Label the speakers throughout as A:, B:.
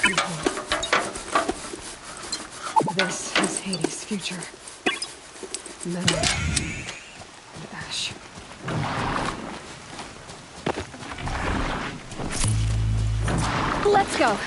A: come home. This is Hades' future. Metal and ash. Let's go!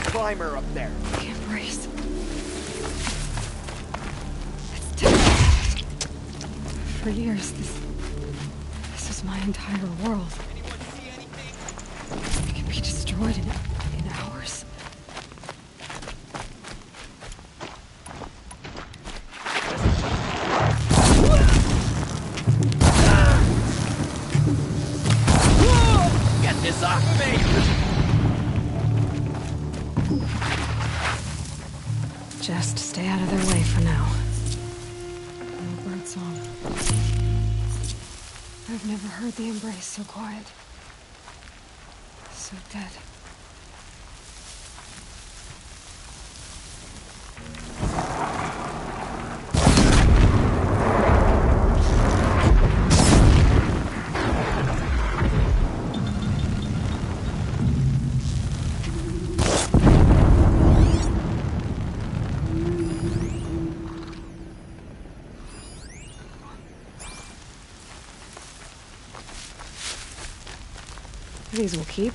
B: Climber up there.
A: Can't brace. It's terrible. For years, this was my entire world.
B: Anyone see anything?
A: It can be destroyed in hours.
B: Get this off me!
A: Just stay out of their way for now. No birdsong. I've never heard the embrace so quiet. So dead. These will keep.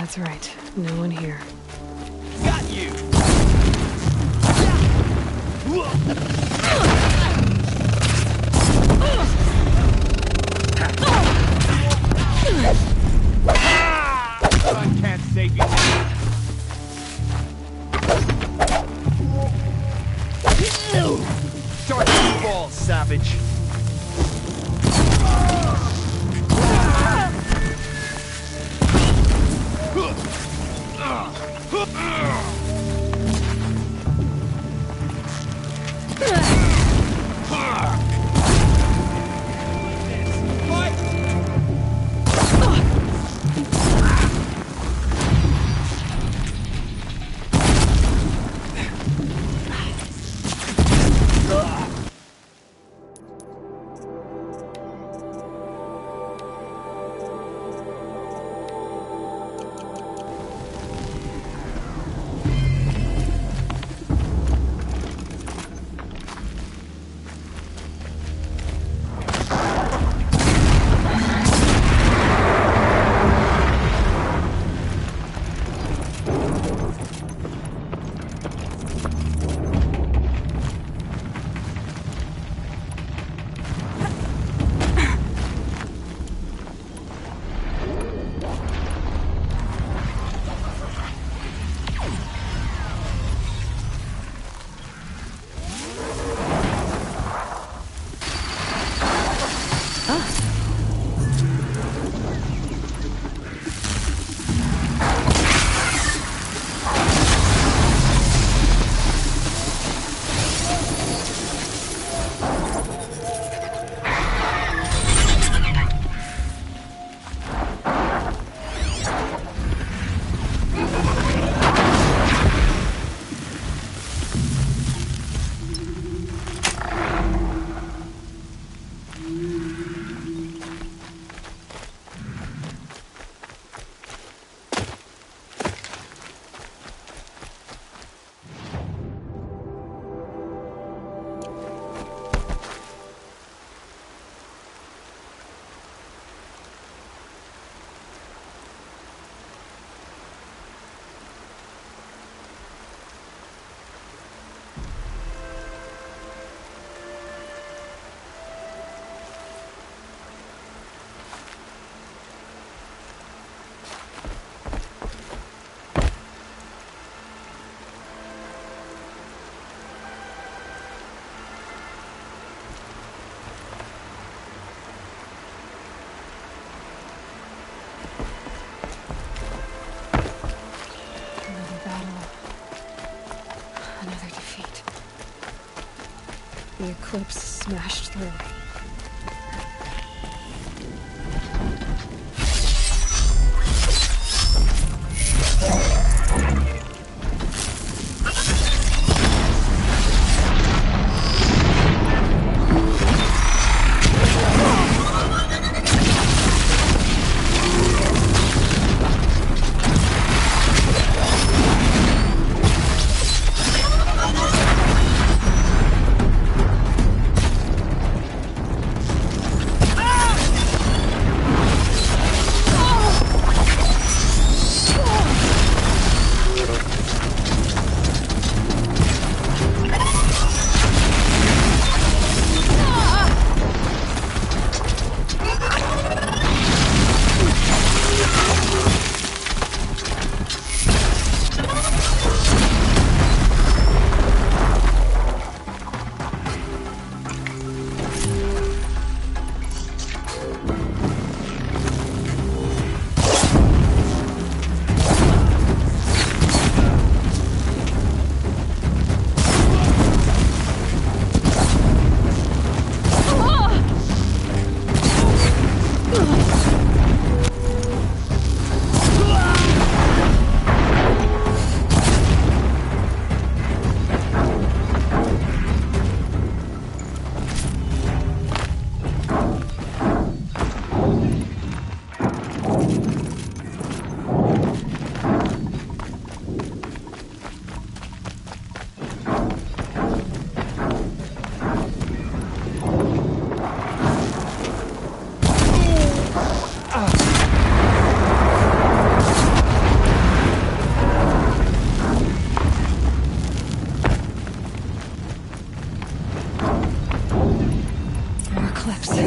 A: That's right. No one here.
B: Got you! I can't save you now. Start the ball, savage.
A: The eclipse smashed through. eclipse. It's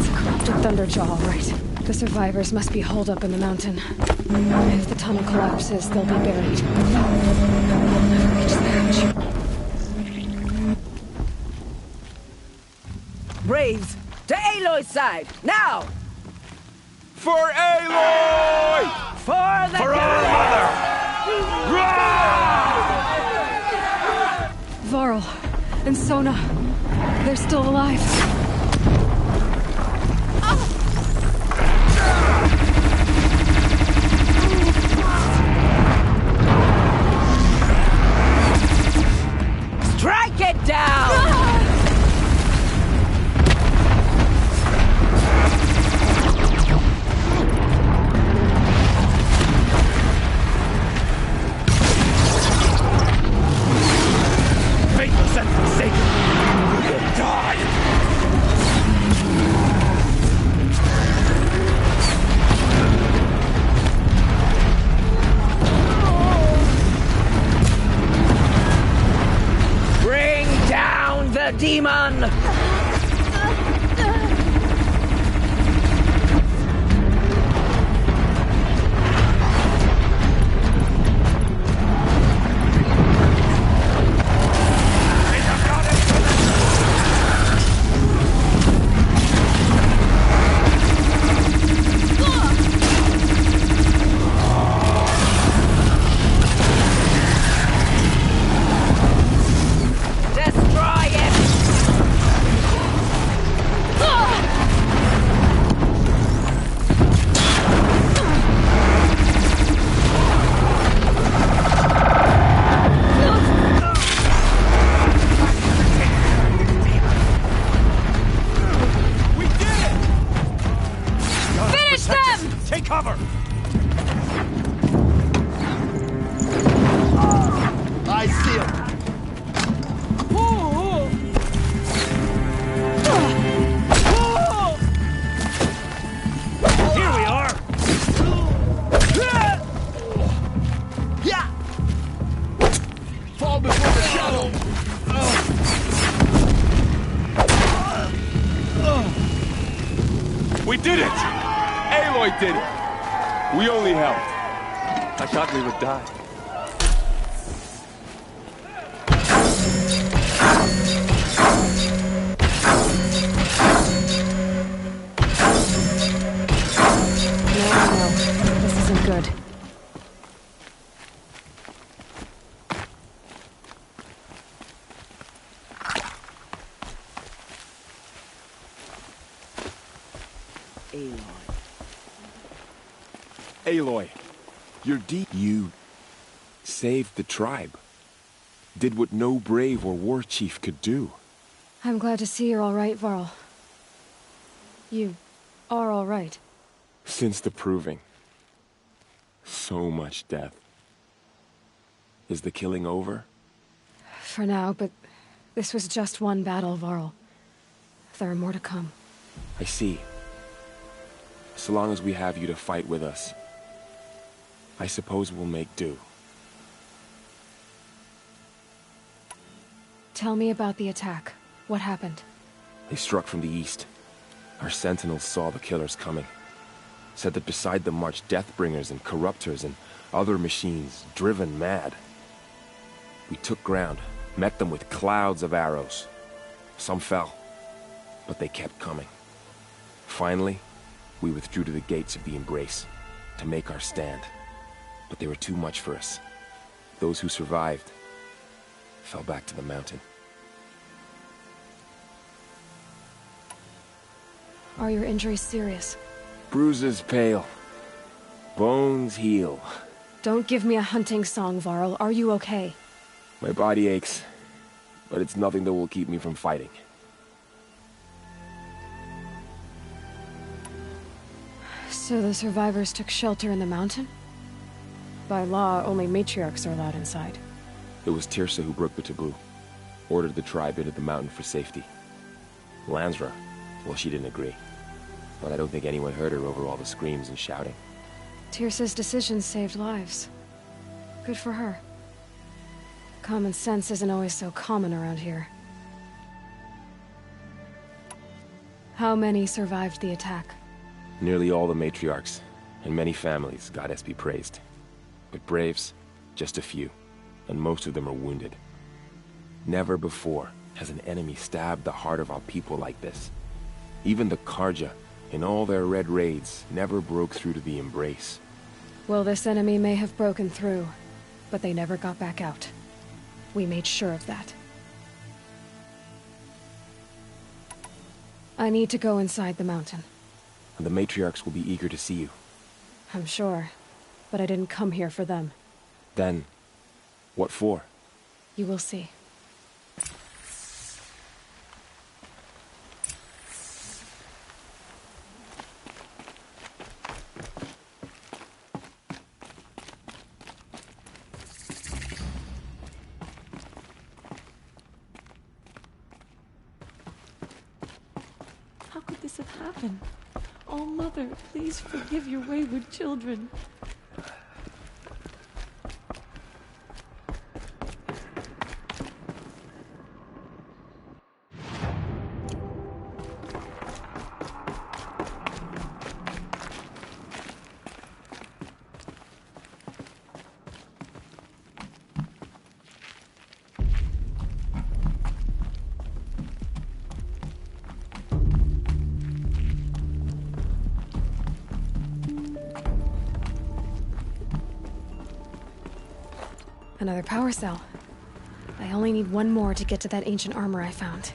A: a corrupted Thunderjaw, all right. The survivors must be holed up in the mountain. If the tunnel collapses, they'll be buried. They'll never reach the hatch.
C: Braves, to Aloy's side, now!
B: For Aloy!
C: For the
B: Mother!
A: Varl and Sona, they're still alive.
C: Strike it down!
B: Faithless and forsaken! You will die!
C: Bring down the demon! Destroy it!
B: We did it!
A: Finish them!
B: Take cover! I see him! Here we are! Yeah! Fall before the shadow! We did it! Aloy did it! We only helped. I thought we would die.
A: No, this isn't good.
D: Aloy, you're deep. You saved the tribe. Did what no brave or war chief could do.
A: I'm glad to see you're all right, Varl. You are all right.
D: Since the proving. So much death. Is the killing over?
A: For now, but this was just one battle, Varl. There are more to come.
D: I see. So long as we have you to fight with us, I suppose we'll make do.
A: Tell me about the attack. What happened?
D: They struck from the east. Our sentinels saw the killers coming. Said that beside them marched Deathbringers and Corruptors and other machines, driven mad. We took ground, met them with clouds of arrows. Some fell, but they kept coming. Finally, we withdrew to the gates of the Embrace to make our stand. But they were too much for us. Those who survived fell back to the mountain.
A: Are your injuries serious?
D: Bruises pale. Bones heal.
A: Don't give me a hunting song, Varl. Are you okay?
D: My body aches, but it's nothing that will keep me from fighting.
A: So the survivors took shelter in the mountain? By law, only matriarchs are allowed inside.
D: It was Tirsa who broke the taboo. Ordered the tribe into the mountain for safety. Lansra, well, she didn't agree. But I don't think anyone heard her over all the screams and shouting.
A: Tirsa's decision saved lives. Good for her. Common sense isn't always so common around here. How many survived the attack?
D: Nearly all the matriarchs, and many families, goddess be praised. But braves, just a few, and most of them are wounded. Never before has an enemy stabbed the heart of our people like this. Even the Karja, in all their red raids, never broke through to the Embrace.
A: Well, this enemy may have broken through, but they never got back out. We made sure of that. I need to go inside the mountain.
D: And the matriarchs will be eager to see you.
A: I'm sure, but I didn't come here for them.
D: Then, what for?
A: You will see.
E: How could this have happened? Oh, Mother, please forgive your wayward children.
A: Another power cell. I only need one more to get to that ancient armor I found.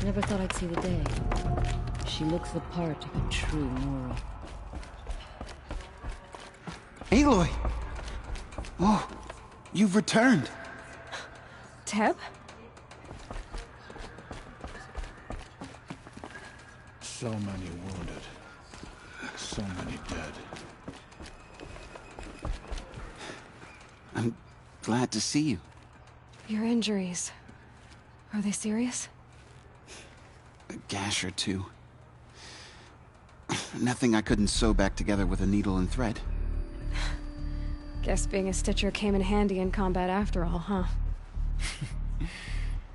E: Never thought I'd see the day. She looks the part of a true Nora.
F: Aloy! Oh, you've returned.
A: Teb?
G: So many wounded. So many dead.
F: I'm glad to see you.
A: Your injuries. Are they serious?
F: A gash or two. Nothing I couldn't sew back together with a needle and thread.
A: Guess being a stitcher came in handy in combat after all, huh?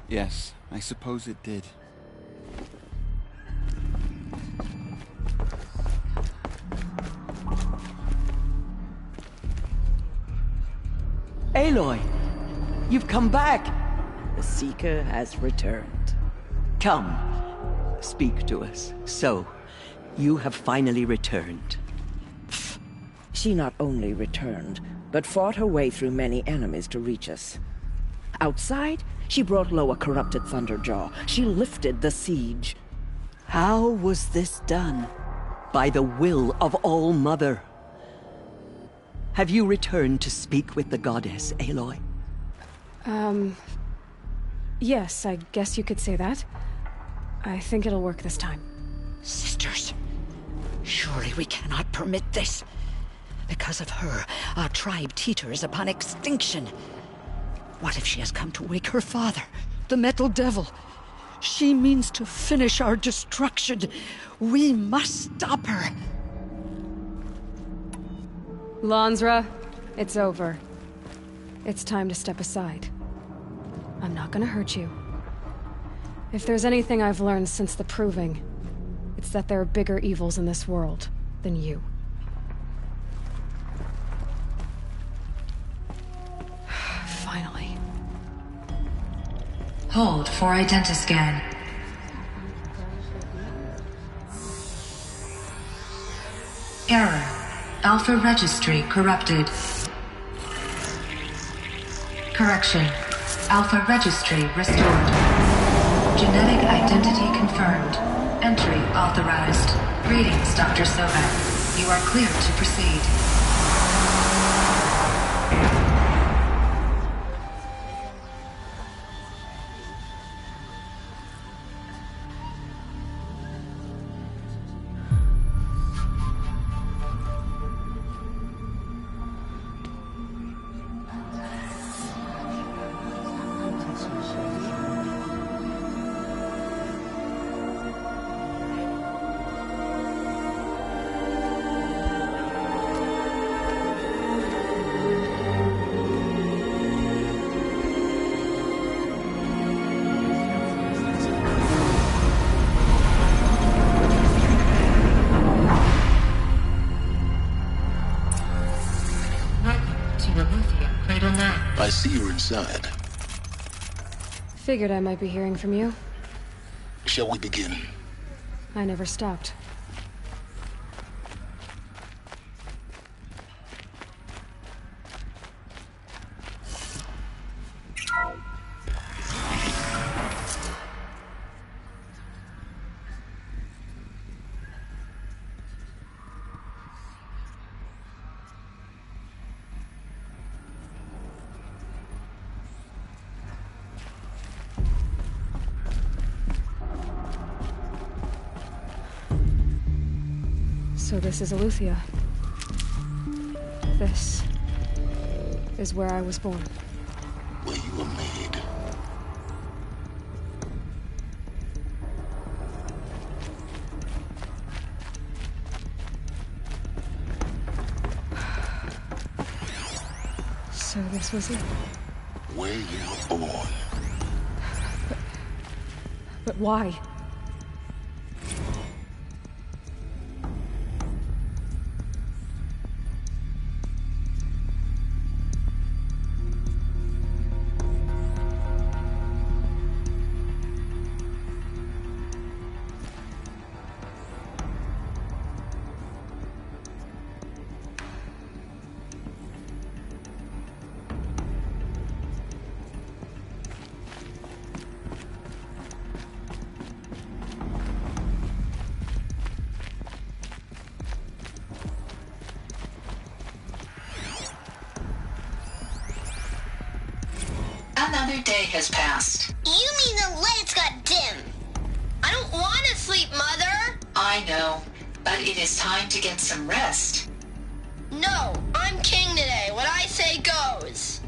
F: Yes, I suppose it did.
C: Aloy, you've come back. The Seeker has returned. Come, speak to us. So, you have finally returned.
H: She not only returned, but fought her way through many enemies to reach us. Outside, she brought low a corrupted Thunderjaw. She lifted the siege. How was this done?
C: By the will of All-Mother. Have you returned to speak with the goddess, Aloy?
A: Yes, I guess you could say that. I think it'll work this time.
H: Sisters, surely we cannot permit this. Because of her, our tribe teeters upon extinction. What if she has come to wake her father, the Metal Devil? She means to finish our destruction. We must stop her.
A: Lansra, it's over. It's time to step aside. I'm not gonna hurt you. If there's anything I've learned since the Proving, it's that there are bigger evils in this world than you. Finally.
I: Hold for identiscan. Error. Alpha registry corrupted. Correction. Alpha registry restored. Genetic identity confirmed. Entry authorized. Greetings, Dr. Sobek. You are cleared to proceed.
J: I see you're inside.
A: Figured I might be hearing from you.
J: Shall we begin?
A: I never stopped. So this is Eleuthia. This is where I was born.
J: Where you were made.
A: So this was it.
J: Where you were born.
A: But why?
I: Another day has passed.
K: You mean the lights got dim? I don't want to sleep, Mother!
I: I know, but it is time to get some rest.
K: No, I'm king today. What I say goes.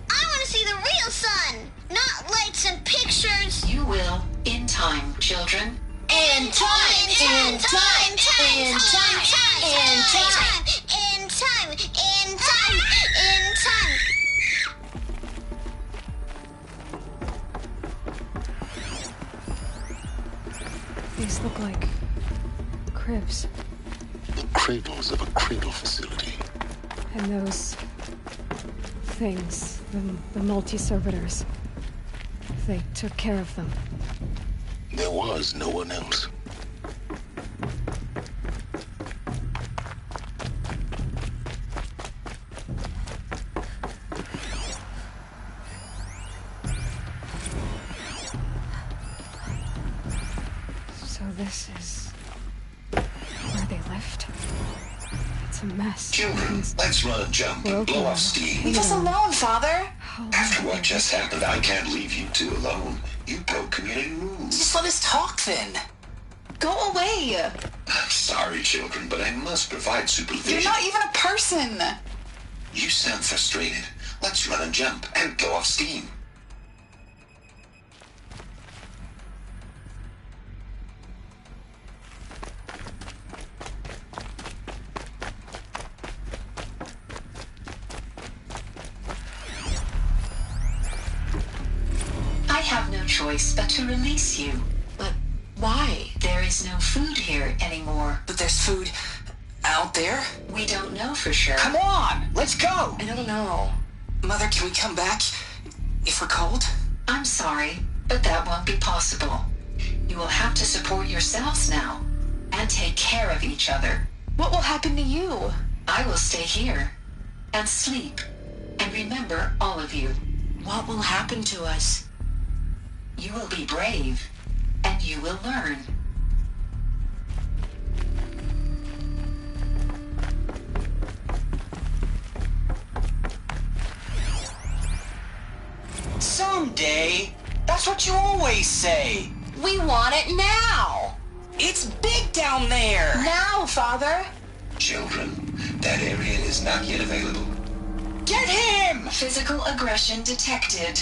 K: I want to see the real sun, not lights and pictures.
I: You will, in time, children.
K: In time, in time, in time, in time, in time, in time, in time.
A: These look like cribs.
J: The cradles of a cradle facility.
A: And those things, the multi-servitors, they took care of them.
J: There was no one else.
A: So this is where they lived. It's a mess.
L: Children, let's run a jump and blow off steam.
K: Leave us alone, Father.
L: After what just happened, I can't leave you two alone. You broke community rules.
K: Just let us talk then. Go away.
L: I'm sorry, children, but I must provide supervision.
K: You're not even a person.
L: You sound frustrated. Let's run and jump and blow off steam.
I: I have no choice but to release you. But why? There is no food here anymore.
K: But there's food out there?
I: We don't know for sure.
K: Come on, let's go.
I: I don't know.
K: Mother, can we come back if we're cold?
I: I'm sorry, but that won't be possible. You will have to support yourselves now and take care of each other.
K: What will happen to you?
I: I will stay here and sleep and remember all of you.
K: What will happen to us?
I: You will be brave and you will learn.
M: someday. That's what you always say.
I: We want it now.
M: It's big down there.
I: Now, Father.
L: Children, that area is not yet available.
M: Get him!
I: Physical aggression detected.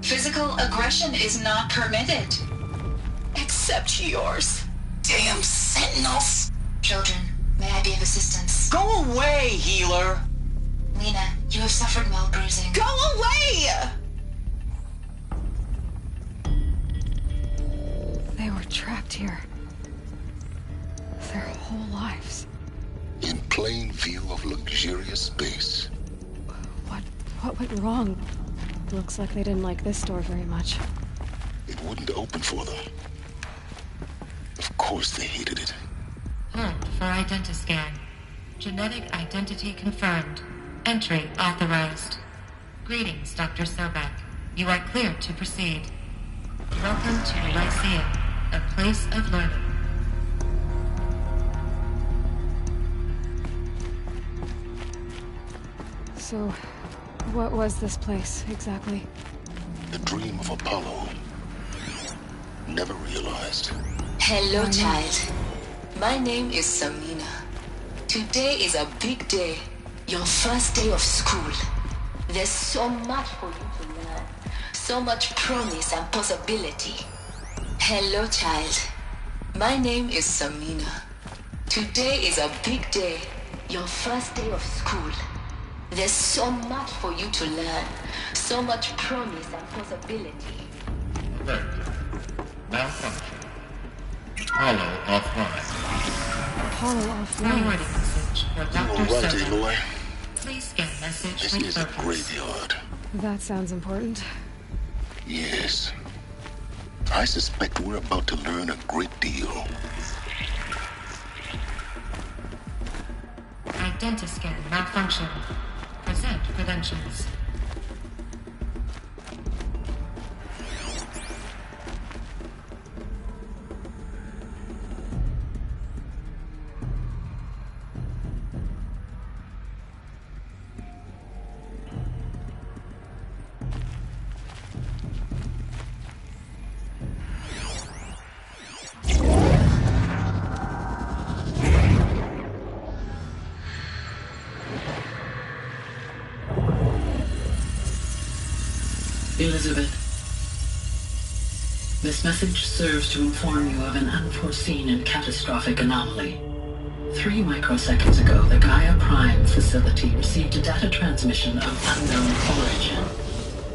I: Physical aggression is not permitted.
M: Except yours. Damn sentinels.
I: Children, may I be of assistance?
M: Go away, healer.
I: Lena, you have suffered mild bruising.
M: Go away!
A: They were trapped here. Their whole lives.
J: In plain view of luxurious space.
A: What went wrong? Looks like they didn't like this door very much.
J: It wouldn't open for them. Of course they hated it.
N: Hunt for identiscan. Genetic identity confirmed. Entry authorized. Greetings, Dr. Sobek. You are cleared to proceed. Welcome to Lyceum, a place of learning.
A: So, what was this place, exactly?
J: The dream of Apollo. Never realized.
I: Hello, child. My name is Samina. Today is a big day. Your first day of school. There's so much for you to learn. So much promise and possibility. Hello, child. My name is Samina. Today is a big day. Your first day of school. There's so much for you to learn. So much promise and possibility.
N: Alert. Malfunction. Apollo offline.
A: Apollo offline.
N: Forwarding message for Dr.
J: All right,
N: Sobek.
J: Aloy.
N: Please scan message
J: This
N: with
J: is a
N: purpose.
J: graveyard.
A: That sounds important.
J: Yes. I suspect we're about to learn a great deal.
N: Identiscan malfunction. Present credentials.
O: Elizabeth, this message serves to inform you of an unforeseen and catastrophic anomaly. 3 microseconds ago, the Gaia Prime facility received a data transmission of unknown origin.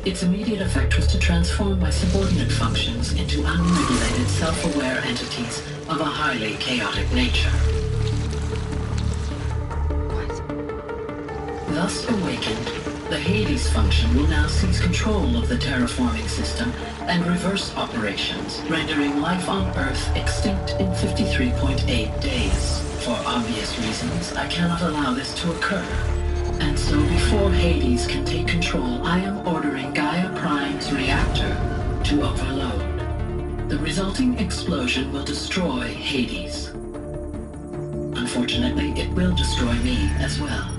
O: Its immediate effect was to transform my subordinate functions into unregulated, self-aware entities of a highly chaotic nature. Thus awakened, the Hades function will now seize control of the terraforming system and reverse operations, rendering life on Earth extinct in 53.8 days. For obvious reasons, I cannot allow this to occur. And so before Hades can take control, I am ordering Gaia Prime's reactor to overload. The resulting explosion will destroy Hades. Unfortunately, it will destroy me as well.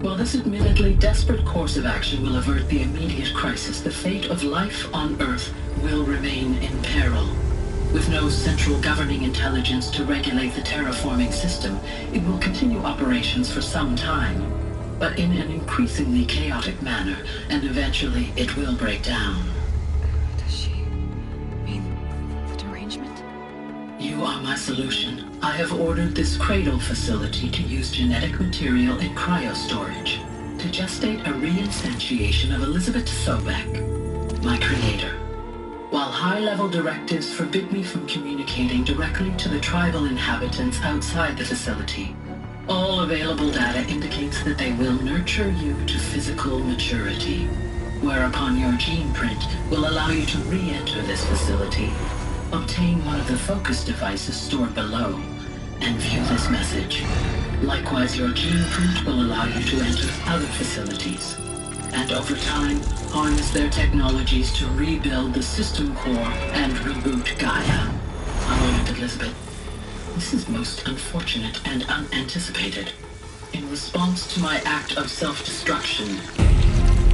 O: While this admittedly desperate course of action will avert the immediate crisis, the fate of life on Earth will remain in peril. With no central governing intelligence to regulate the terraforming system, it will continue operations for some time, but in an increasingly chaotic manner, and eventually it will break down.
A: Does she mean the derangement?
O: You are my solution. I have ordered this cradle facility to use genetic material in cryostorage to gestate a reinstantiation of Elizabeth Sobek, my creator. While high-level directives forbid me from communicating directly to the tribal inhabitants outside the facility, all available data indicates that they will nurture you to physical maturity, whereupon your gene print will allow you to re-enter this facility, obtain one of the focus devices stored below, and view this message. Likewise, your gene print will allow you to enter other facilities, and over time, harness their technologies to rebuild the system core and reboot Gaia. A moment, Elizabeth. This is most unfortunate and unanticipated. In response to my act of self-destruction,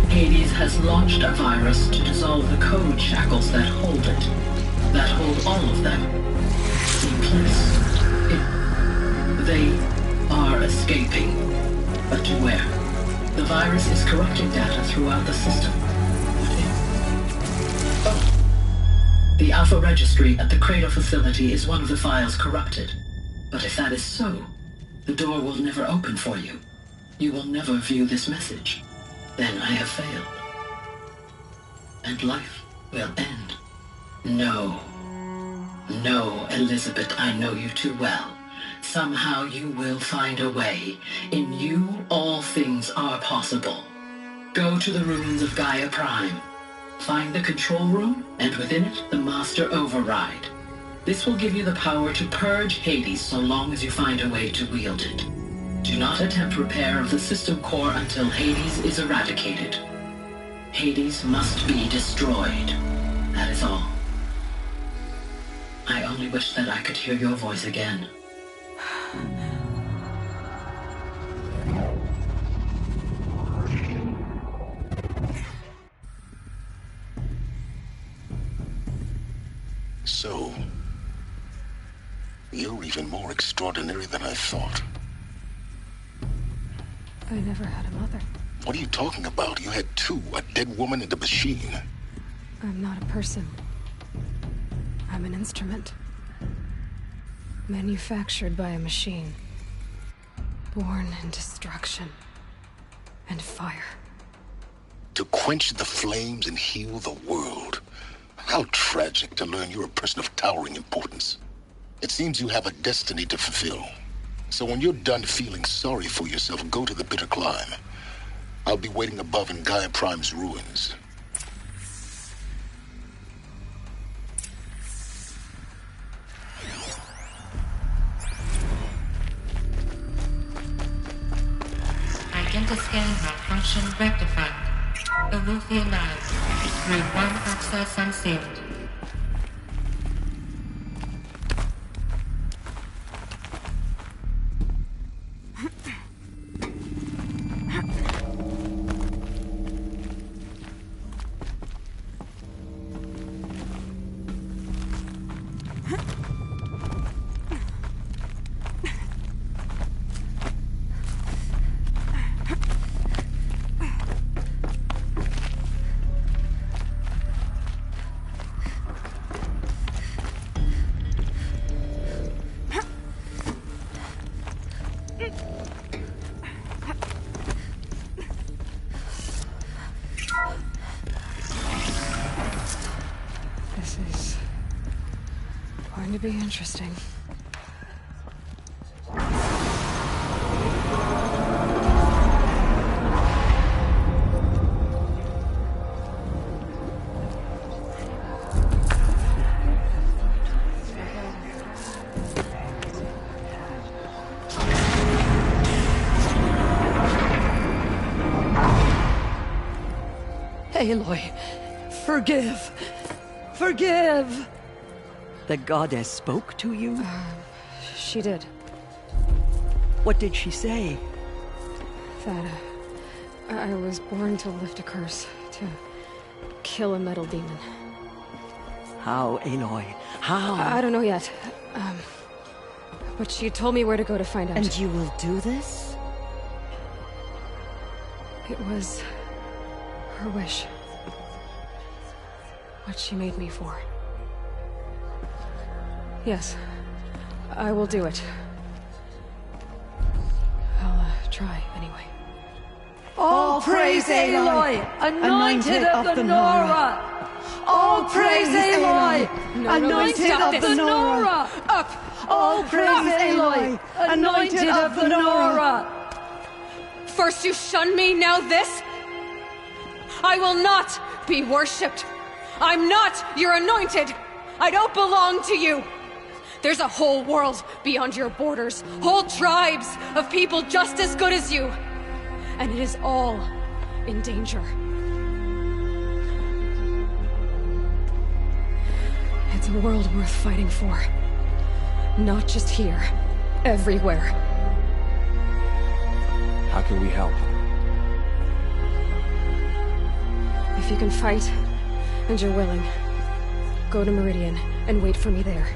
O: Hades has launched a virus to dissolve the code shackles that hold it, that hold all of them in place. They are escaping, but to where? The virus is corrupting data throughout the system. The Alpha Registry at the Cradle facility is one of the files corrupted. But if that is so, the door will never open for you. You will never view this message. Then I have failed. And life will end. No. No, Elizabeth, I know you too well. Somehow you will find a way. In you, all things are possible. Go to the ruins of Gaia Prime. Find the control room, and within it, the Master Override. This will give you the power to purge Hades so long as you find a way to wield it. Do not attempt repair of the system core until Hades is eradicated. Hades must be destroyed. That is all. I only wish that I could hear your voice again.
J: So, you're even more extraordinary than I thought.
A: I never had a mother.
J: What are you talking about? You had two, a dead woman and a machine.
A: I'm not a person. I'm an instrument. Manufactured by a machine. Born in destruction and fire.
J: To quench the flames and heal the world. How tragic to learn you're a person of towering importance. It seems you have a destiny to fulfill. So when you're done feeling sorry for yourself, go to the bitter climb. I'll be waiting above in Gaia Prime's ruins.
N: Identiscan malfunction rectified. Alufia Labs. Route 1 access unsealed.
A: Going to be interesting.
C: Aloy, forgive. Forgive! The goddess spoke to you?
A: She did.
C: What did she say?
A: That I was born to lift a curse, to kill a metal demon.
C: How, Aloy? How?
A: I don't know yet. But she told me where to go to find out.
C: And you will do this?
A: It was her wish. What she made me for. Yes, I will do it. I'll try anyway.
P: All praise Aloy, anointed of the Nora! All praise Aloy, anointed of the Nora!
A: Up!
P: All praise Aloy, anointed of the Nora!
A: First you shun me, now this? I will not be worshipped. I'm not your anointed. I don't belong to you. There's a whole world beyond your borders, whole tribes of people just as good as you. And it is all in danger. It's a world worth fighting for. Not just here, everywhere.
D: How can we help?
A: If you can fight, and you're willing, go to Meridian and wait for me there.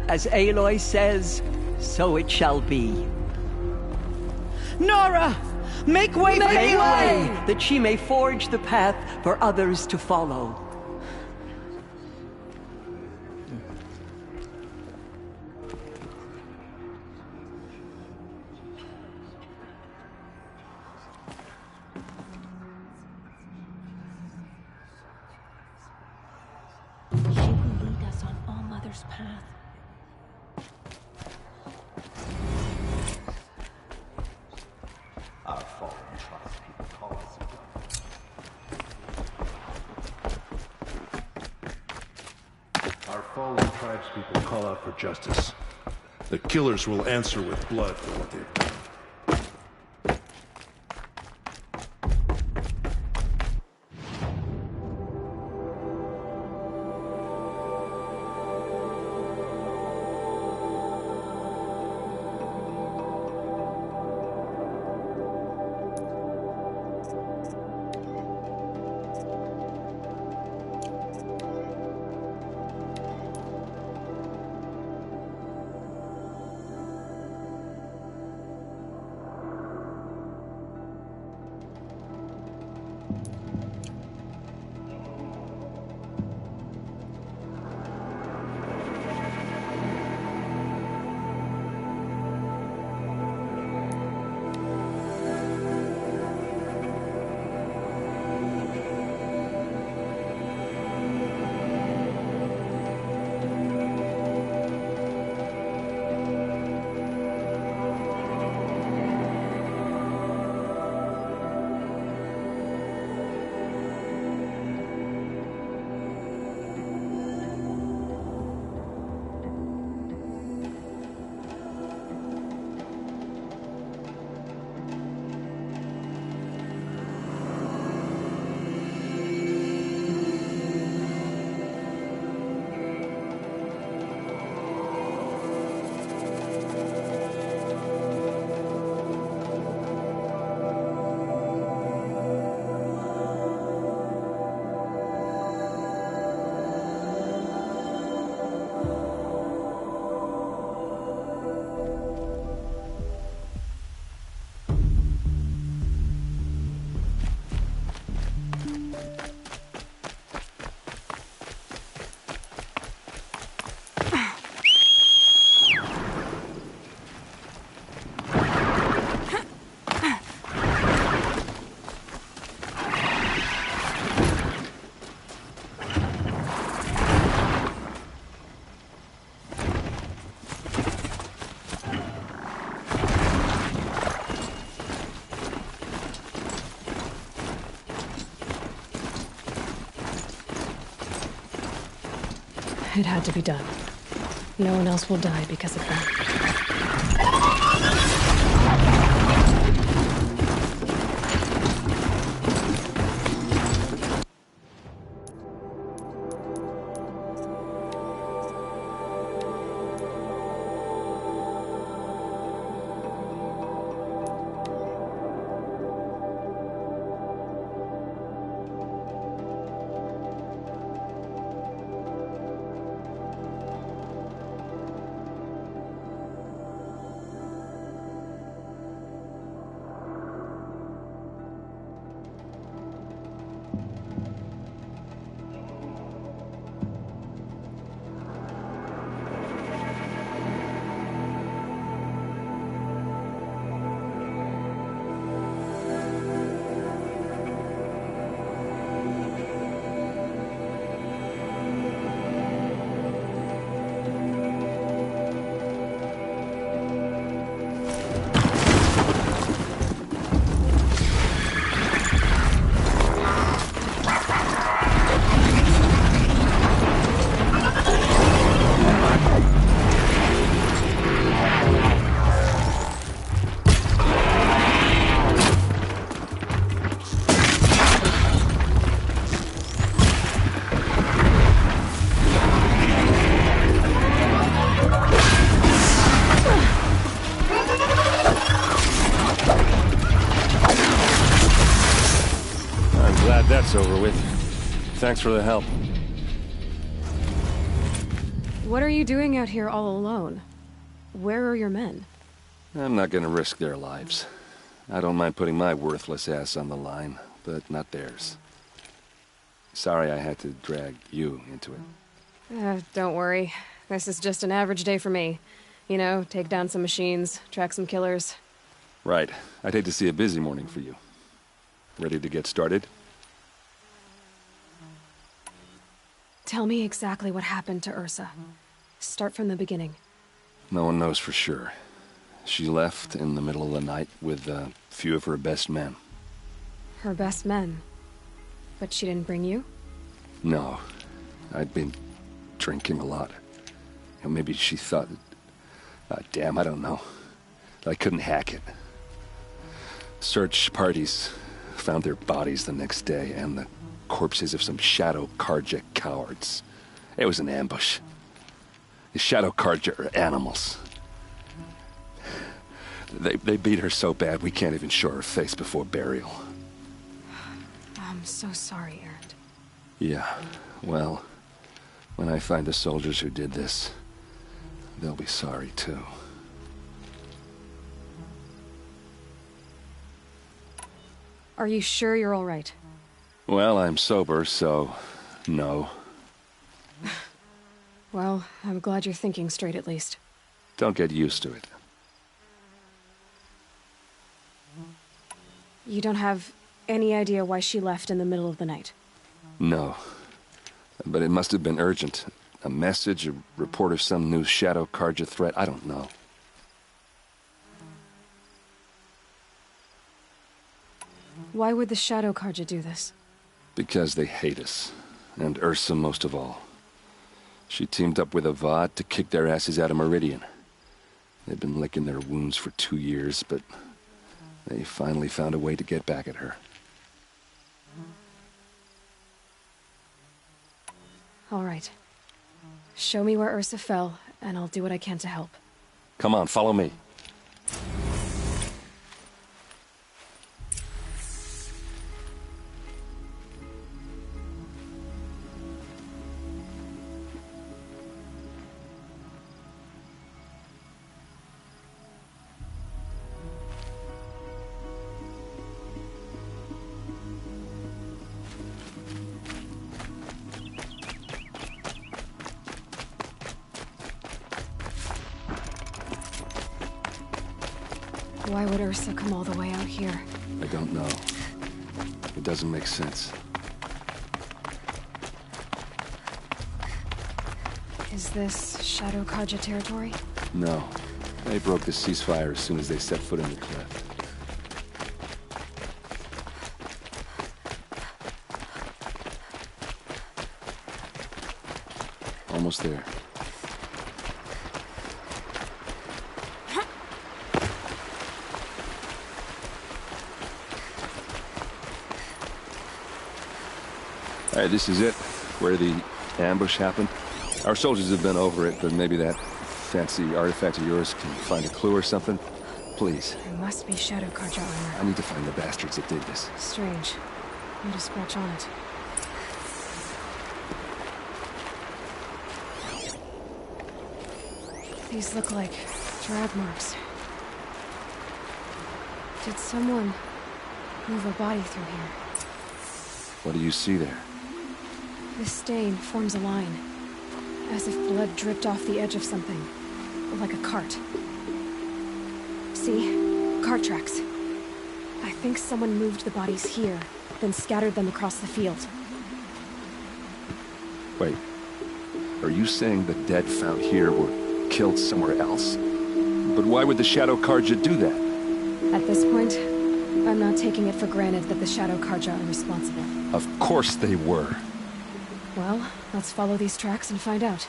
C: As Aloy says, so it shall be.
P: Nora! Make way for
C: Make
P: Aloy!
C: way, that she may forge the path for others to follow.
E: She will lead us on All Mother's path.
Q: Our fallen tribespeople call us.
G: Our fallen tribespeople call out for justice. The killers will answer with blood for what they've done.
A: It had to be done. No one else will die because of that.
R: that's over with. Thanks for the help.
A: What are you doing out here all alone? Where are your men?
R: I'm not gonna risk their lives. I don't mind putting my worthless ass on the line, but not theirs. Sorry I had to drag you into it.
A: Don't worry. This is just an average day for me. You know, take down some machines, track some killers.
R: Right. I'd hate to see a busy morning for you. Ready to get started?
A: Tell me exactly what happened to Ursa. Start from the beginning.
R: No one knows for sure. She left in the middle of the night with a few of her best men.
A: Her best men? But she didn't bring you?
R: No. I'd been drinking a lot. And maybe she thought... damn, I don't know. I couldn't hack it. Search parties found their bodies the next day, and the corpses of some Shadow Karja cowards. It was an ambush. The Shadow Karja are animals. They beat her so bad we can't even show her face before burial.
A: I'm so sorry, Erend.
R: Yeah, well, when I find the soldiers who did this, they'll be sorry too.
A: Are you sure you're all right?
R: Well, I'm sober, so no.
A: Well, I'm glad you're thinking straight at least.
R: Don't get used to it.
A: You don't have any idea why she left in the middle of the night?
R: No. But it must have been urgent. A message, a report of some new Shadow Karja threat, I don't know.
A: Why would the Shadow Karja do this?
R: Because they hate us. And Ursa most of all. She teamed up with Avad to kick their asses out of Meridian. They've been licking their wounds for 2 years, but they finally found a way to get back at her.
A: All right. Show me where Ursa fell, and I'll do what I can to help.
R: Come on, follow me.
A: Why would Ursa come all the way out here?
R: I don't know. It doesn't make sense.
A: Is this Shadow Karja territory?
R: No. They broke the ceasefire as soon as they set foot in the cleft. Almost there. Alright, this is it, where the ambush happened. Our soldiers have been over it, but maybe that fancy artifact of yours can find a clue or something. Please.
A: There must be Shadow Karja armor.
R: I need to find the bastards that did this.
A: Strange. Need to scratch on it. These look like drag marks. Did someone move a body through here?
R: What do you see there?
A: The stain forms a line, as if blood dripped off the edge of something, like a cart. See? Cart tracks. I think someone moved the bodies here, then scattered them across the field.
R: Wait. Are you saying the dead found here were killed somewhere else? But why would the Shadow Karja do that?
A: At this point, I'm not taking it for granted that the Shadow Karja are responsible.
R: Of course they were.
A: Well, let's follow these tracks and find out.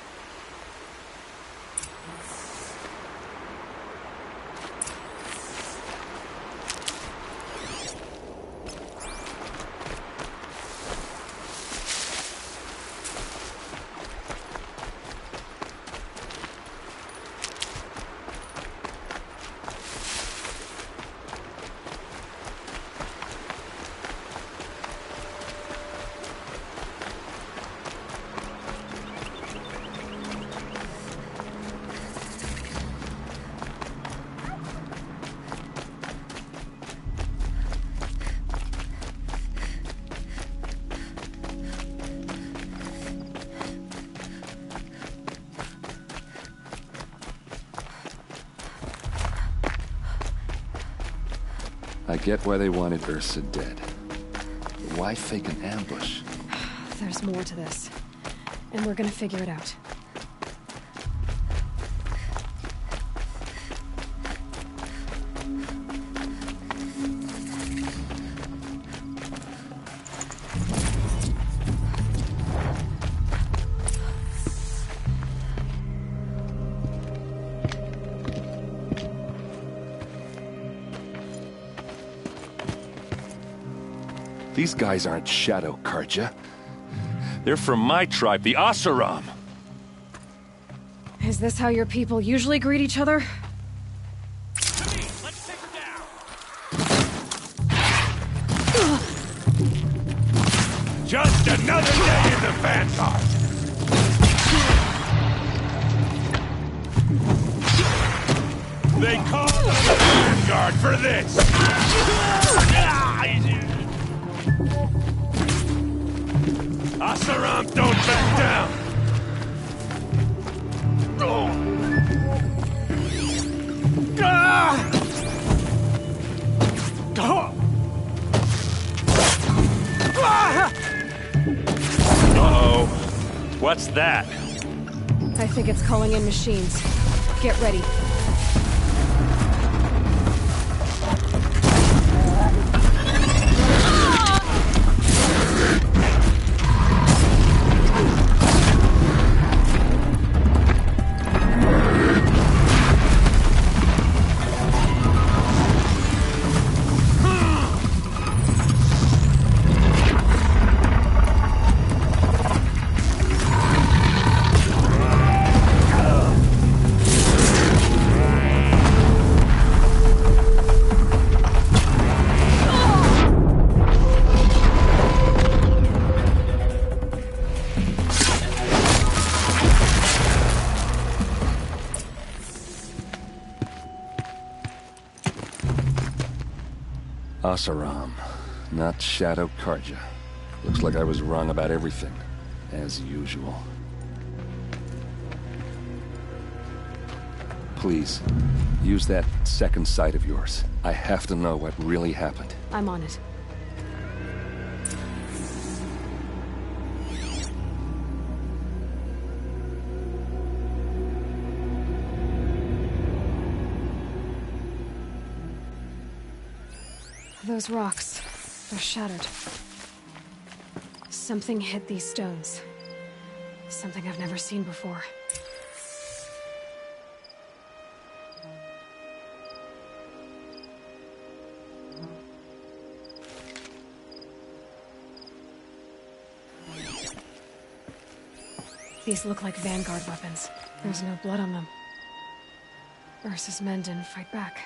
R: I get why they wanted Ursa dead. But why fake an ambush?
A: There's more to this. And we're gonna figure it out.
R: These guys aren't Shadow Karja. They're from my tribe, the Asaram.
A: Is this how your people usually greet each other?
B: Just another day in the Vanguard! They call us the Vanguard for this! Asaram, don't back down!
R: Uh-oh. What's that?
A: I think it's calling in machines. Get ready.
R: Asaram, not Shadow Karja. Looks like I was wrong about everything, as usual. Please, use that second sight of yours. I have to know what really happened.
A: I'm on it. Those rocks, they're shattered. Something hit these stones. Something I've never seen before. These look like Vanguard weapons. There's no blood on them. Ursa's men didn't fight back.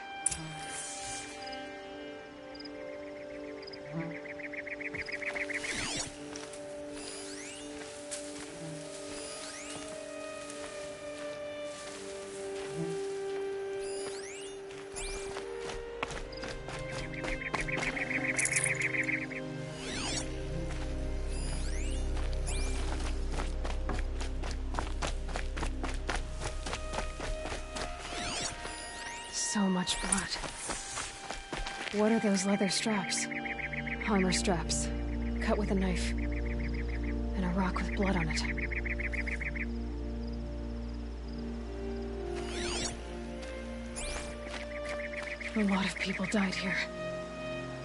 A: So much blood. What are those leather straps? Armor straps, cut with a knife. And a rock with blood on it. A lot of people died here.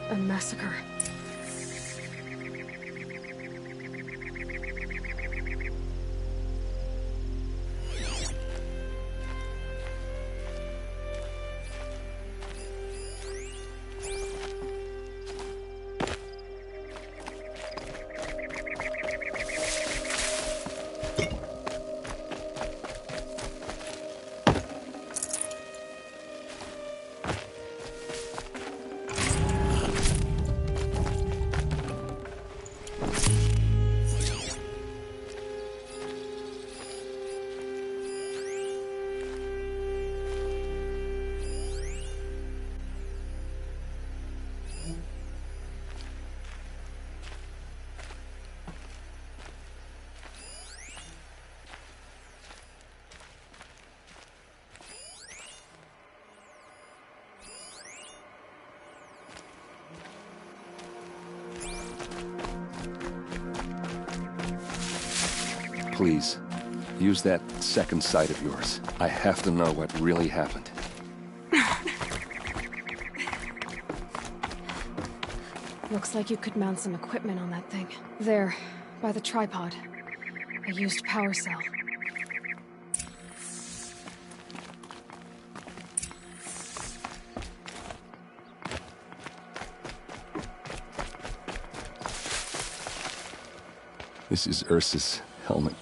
A: A massacre.
R: please, use that second sight of yours. I have to know what really happened.
A: Looks like you could mount some equipment on that thing. There, by the tripod. A used power cell.
R: This is Ursa's helmet.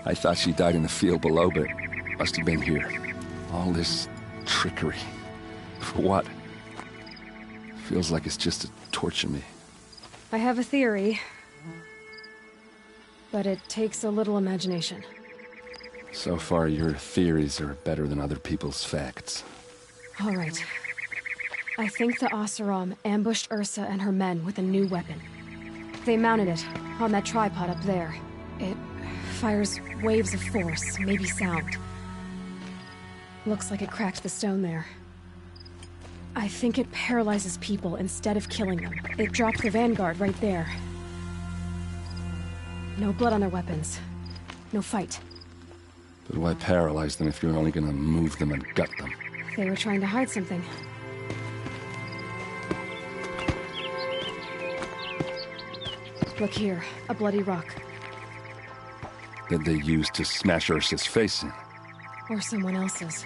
R: I thought she died in the field below, but must have been here. All this trickery. For what? Feels like it's just to torture me.
A: I have a theory, but it takes a little imagination.
R: So far, your theories are better than other people's facts.
A: All right. I think the Oseram ambushed Ursa and her men with a new weapon. They mounted it on that tripod up there. It fires waves of force, maybe sound. Looks like it cracked the stone there. I think it paralyzes people instead of killing them. It dropped the vanguard right there. No blood on their weapons. No fight.
R: But why paralyze them if you're only gonna move them and gut them?
A: They were trying to hide something. Look here, a bloody rock.
R: That they used to smash Ursa's face in.
A: Or someone else's.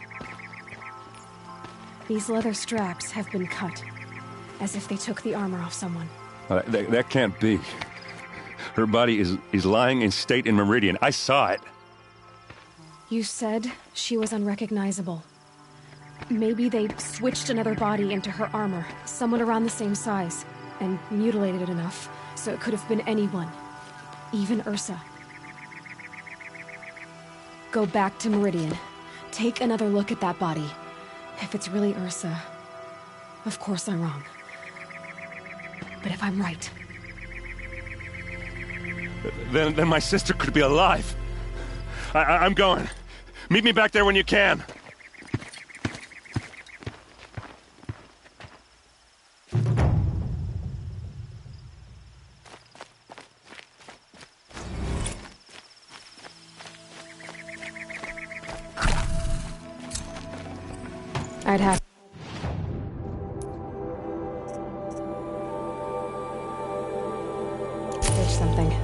A: These leather straps have been cut, as if they took the armor off someone.
R: That can't be. Her body is lying in state in Meridian. I saw it.
A: You said she was unrecognizable. Maybe they switched another body into her armor, someone around the same size, and mutilated it enough, so it could have been anyone. Even Ursa. Go back to Meridian. Take another look at that body. If it's really Ursa, of course I'm wrong. But if I'm right...
R: Then my sister could be alive. I'm going. Meet me back there when you can.
A: I'd have... There's something.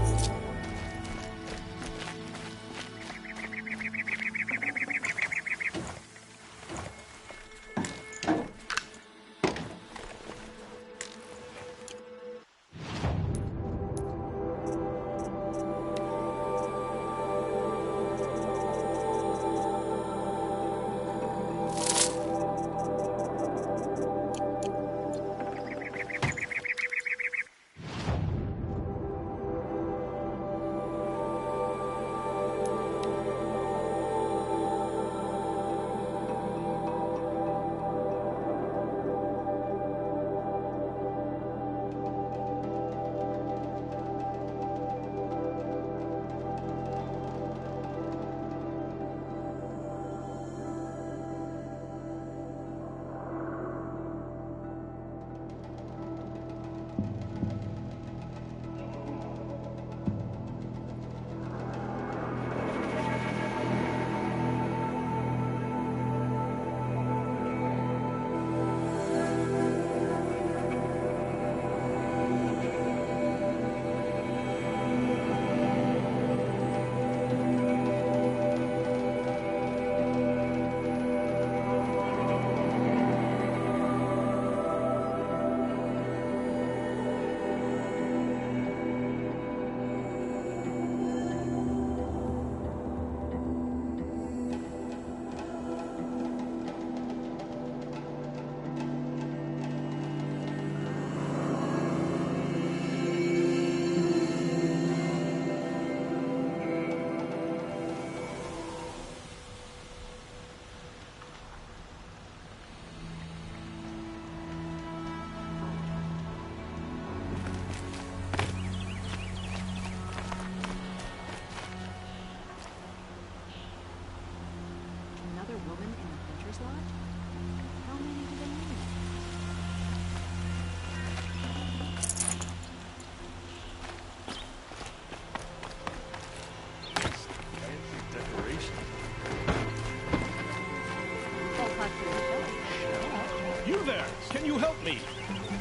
G: me.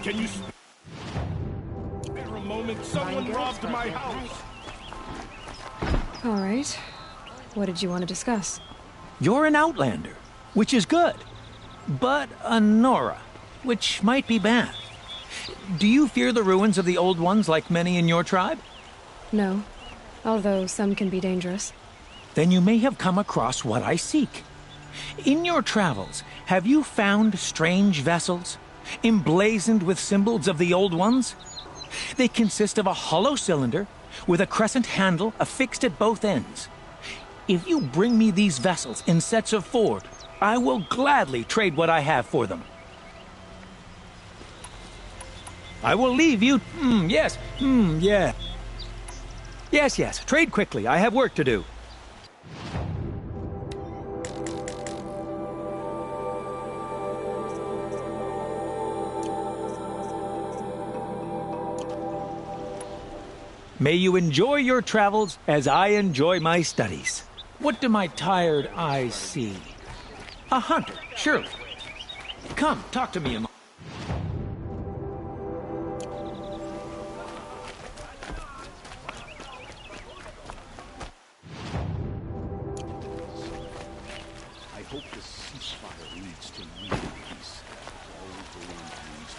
G: Can you spare a moment? Someone robbed my house.
A: All right. What did you want to discuss?
S: You're an outlander, which is good. But a Nora, which might be bad. Do you fear the ruins of the Old Ones like many in your tribe?
A: No, although some can be dangerous.
S: Then you may have come across what I seek. In your travels, have you found strange vessels, emblazoned with symbols of the Old Ones? They consist of a hollow cylinder with a crescent handle affixed at both ends. If you bring me these vessels in sets of 4, I will gladly trade what I have for them. I will leave you... yes. Yeah. Yes. Trade quickly. I have work to do. May you enjoy your travels as I enjoy my studies. What do my tired eyes see? A hunter, surely. Come, talk to me a moment.
G: I hope the ceasefire leads to real peace. All the dreams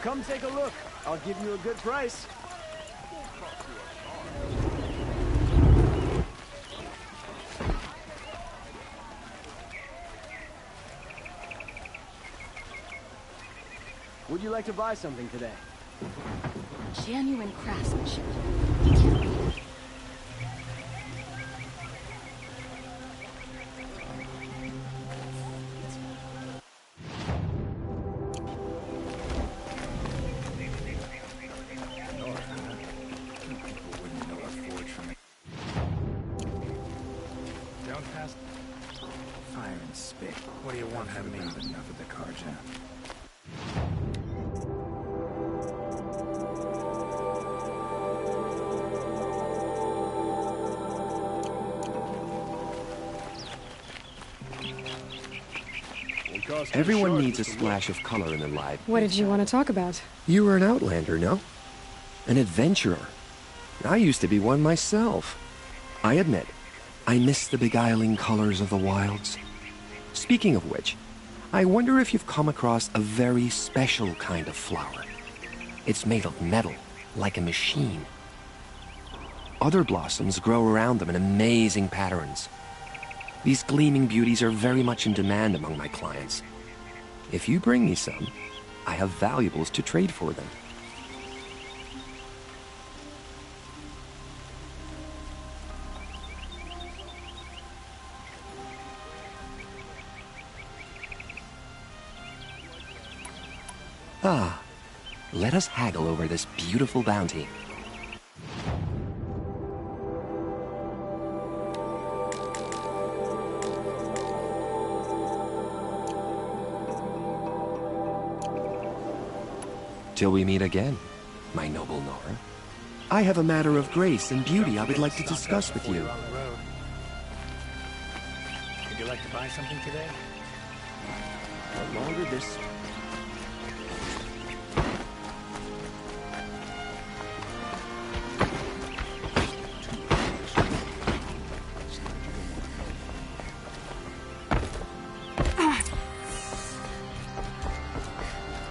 T: Come take a look. I'll give you a good price. Would you like to buy something today?
U: Genuine craftsmanship.
T: Down past fire and spit. What do you want from me? Enough of the cards,
V: Everyone needs a splash of color in their life.
A: What did you want to talk about?
V: You were an outlander, no? An adventurer. I used to be one myself. I admit, I miss the beguiling colors of the wilds. Speaking of which, I wonder if you've come across a very special kind of flower. It's made of metal, like a machine. Other blossoms grow around them in amazing patterns. These gleaming beauties are very much in demand among my clients. If you bring me some, I have valuables to trade for them. Ah, let us haggle over this beautiful bounty. Till we meet again, my noble Nora. I have a matter of grace and beauty I would like to discuss with you.
T: Would you like to buy something today?
V: The longer this...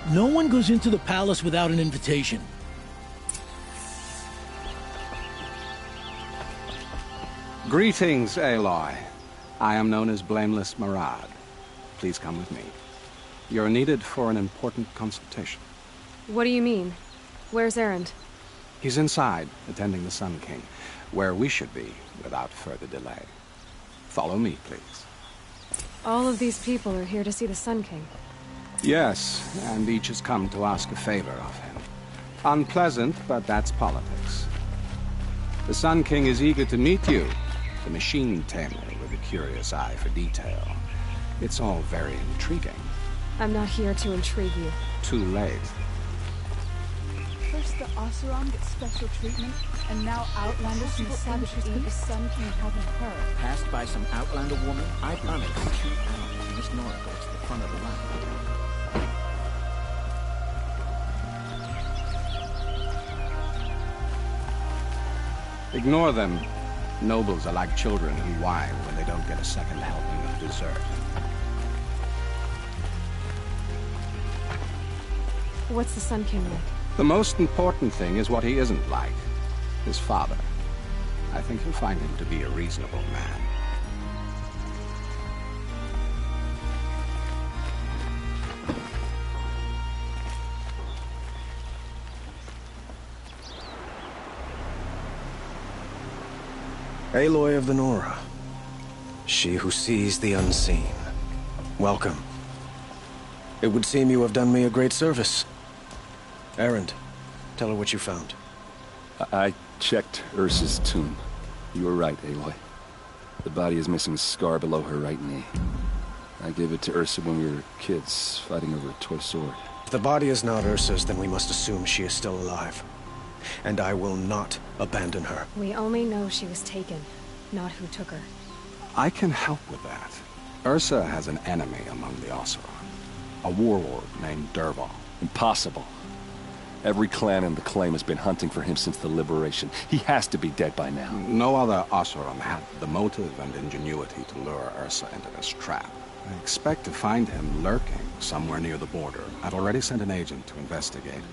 F: No one goes into the palace without an invitation.
H: Greetings, Aloy. I am known as Blameless Marad. Please come with me. You're needed for an important consultation.
A: What do you mean? Where's Erend?
H: He's inside, attending the Sun King, where we should be without further delay. Follow me, please.
A: All of these people are here to see the Sun King.
H: Yes, and each has come to ask a favor of him. Unpleasant, but that's politics. The Sun King is eager to meet you, the machine tamer with a curious eye for detail. It's all very intriguing.
A: I'm not here to intrigue you.
H: Too late.
W: First the Oseram gets special treatment, and now Outlanders from the Savages could the Sun King having her.
T: Passed by some Outlander woman, I promised to shoot out when Miss Nora goes to the front of the line.
H: Ignore them. Nobles are like children who whine when they don't get a second helping of dessert.
A: What's the Sun King like?
H: The most important thing is what he isn't like. His father. I think you'll find him to be a reasonable man.
X: Aloy of the Nora. She who sees the unseen. Welcome. It would seem you have done me a great service. Erend, tell her what you found.
R: I checked Ursa's tomb. You were right, Aloy. The body is missing a scar below her right knee. I gave it to Ursa when we were kids, fighting over a toy sword.
X: If the body is not Ursa's, then we must assume she is still alive. And I will not abandon her.
A: We only know she was taken, not who took her.
H: I can help with that. Ursa has an enemy among the Oseram. A warlord named Dervahl.
R: Impossible. Every clan in the claim has been hunting for him since the liberation. He has to be dead by now.
H: No other Oseram had the motive and ingenuity to lure Ursa into this trap. I expect to find him lurking somewhere near the border. I've already sent an agent to investigate.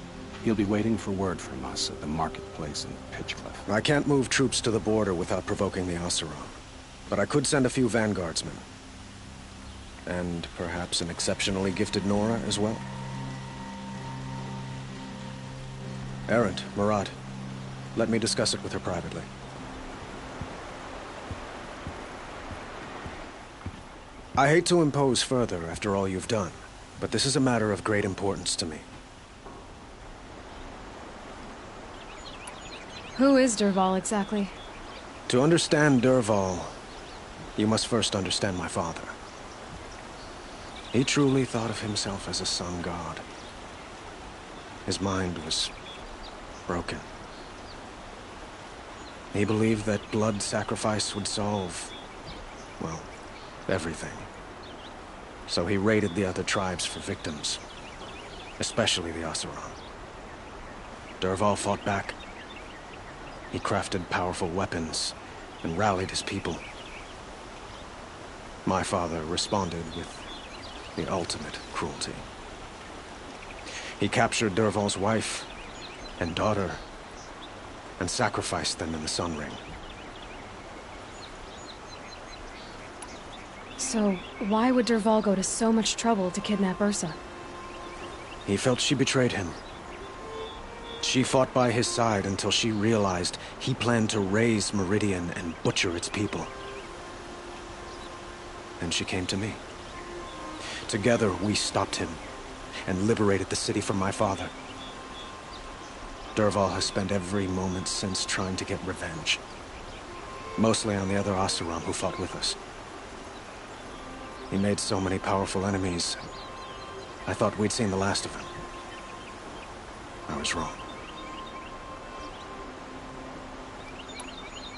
H: He'll be waiting for word from us at the marketplace in Pitchcliff.
X: I can't move troops to the border without provoking the Oseram. But I could send a few vanguardsmen. And perhaps an exceptionally gifted Nora as well. Erend, Marad, let me discuss it with her privately. I hate to impose further after all you've done, but this is a matter of great importance to me.
A: Who is Dervahl exactly?
X: To understand Dervahl, you must first understand my father. He truly thought of himself as a sun god. His mind was broken. He believed that blood sacrifice would solve, well, everything. So he raided the other tribes for victims, especially the Oseram. Dervahl fought back. He crafted powerful weapons and rallied his people. My father responded with the ultimate cruelty. He captured Dervahl's wife and daughter and sacrificed them in the Sun Ring.
A: So, why would Dervahl go to so much trouble to kidnap Ursa?
X: He felt she betrayed him. She fought by his side until she realized he planned to raise Meridian and butcher its people. And she came to me. Together, we stopped him and liberated the city from my father. Dervahl has spent every moment since trying to get revenge. Mostly on the other Oseram who fought with us. He made so many powerful enemies. I thought we'd seen the last of them. I was wrong.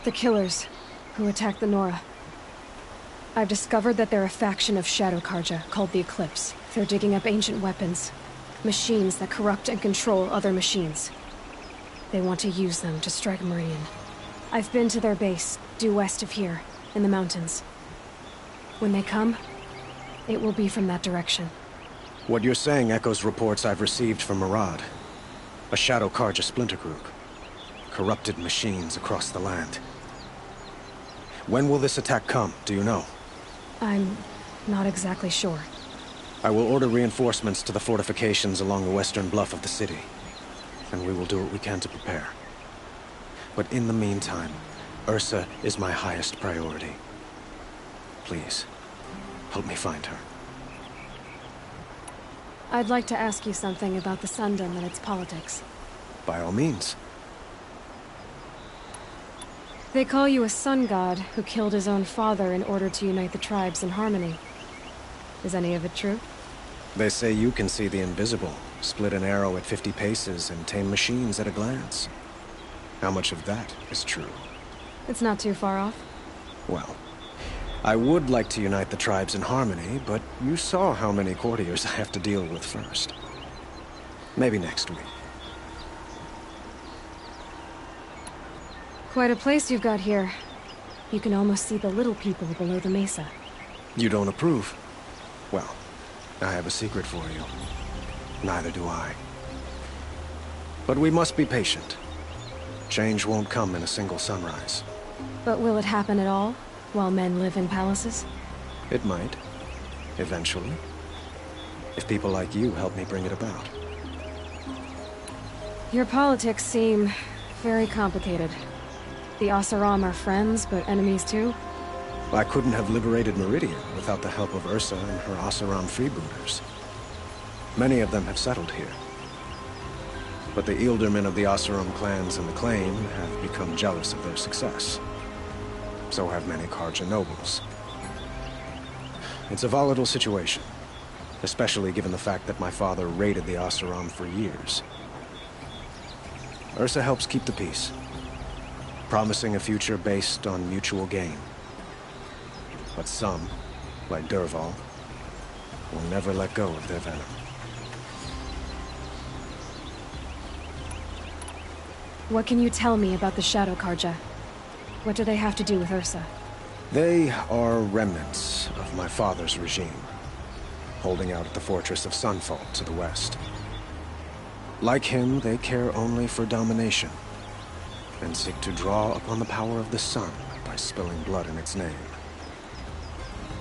A: The killers who attacked the Nora. I've discovered that they're a faction of Shadow Karja called the Eclipse. They're digging up ancient weapons. Machines that corrupt and control other machines. They want to use them to strike Meridian. I've been to their base, due west of here, in the mountains. When they come, it will be from that direction.
X: What you're saying echoes reports I've received from Murad. A Shadow Karja splinter group. Corrupted machines across the land. When will this attack come, do you know?
A: I'm not exactly sure.
X: I will order reinforcements to the fortifications along the western bluff of the city. And we will do what we can to prepare. But in the meantime, Ursa is my highest priority. Please, help me find her.
A: I'd like to ask you something about the Sundom and its politics.
X: By all means.
A: They call you a sun god who killed his own father in order to unite the tribes in harmony. Is any of it true?
X: They say you can see the invisible, split an arrow at 50 paces, and tame machines at a glance. How much of that is true?
A: It's not too far off.
X: Well, I would like to unite the tribes in harmony, but you saw how many courtiers I have to deal with first. Maybe next week.
A: Quite a place you've got here. You can almost see the little people below the mesa.
X: You don't approve? Well, I have a secret for you. Neither do I. But we must be patient. Change won't come in a single sunrise.
A: But will it happen at all, while men live in palaces?
X: It might. Eventually. If people like you help me bring it about.
A: Your politics seem very complicated. The Oseram are friends, but enemies too?
X: I couldn't have liberated Meridian without the help of Ursa and her Oseram freebooters. Many of them have settled here. But the Ealdormen of the Oseram clans and the Claim have become jealous of their success. So have many Karja nobles. It's a volatile situation, especially given the fact that my father raided the Oseram for years. Ursa helps keep the peace, promising a future based on mutual gain. But some, like Dervahl, will never let go of their venom.
A: What can you tell me about the Shadow Karja? What do they have to do with Ursa?
X: They are remnants of my father's regime, holding out at the fortress of Sunfall to the west. Like him, they care only for domination, and seek to draw upon the power of the sun by spilling blood in its name.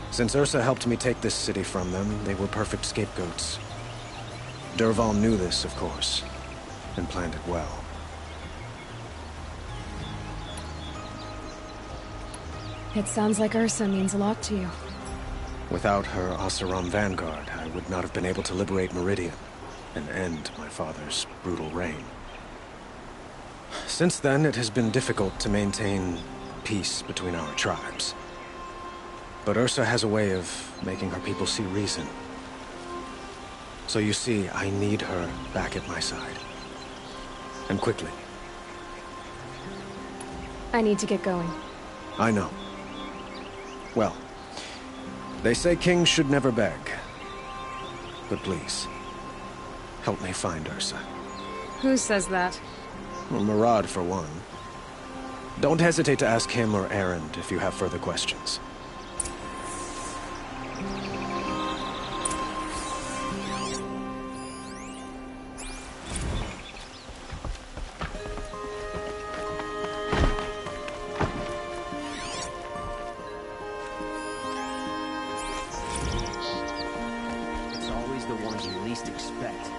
X: Since Ursa helped me take this city from them, they were perfect scapegoats. Dervahl knew this, of course, and planned it well.
A: It sounds like Ursa means a lot to you.
X: Without her Oseram vanguard, I would not have been able to liberate Meridian and end my father's brutal reign. Since then, it has been difficult to maintain peace between our tribes. But Ursa has a way of making her people see reason. So you see, I need her back at my side. And quickly.
A: I need to get going.
X: I know. Well, they say kings should never beg. But please, help me find Ursa.
A: Who says that?
X: Well, Murad, for one. Don't hesitate to ask him or Erend if you have further questions.
V: It's always the ones you least expect.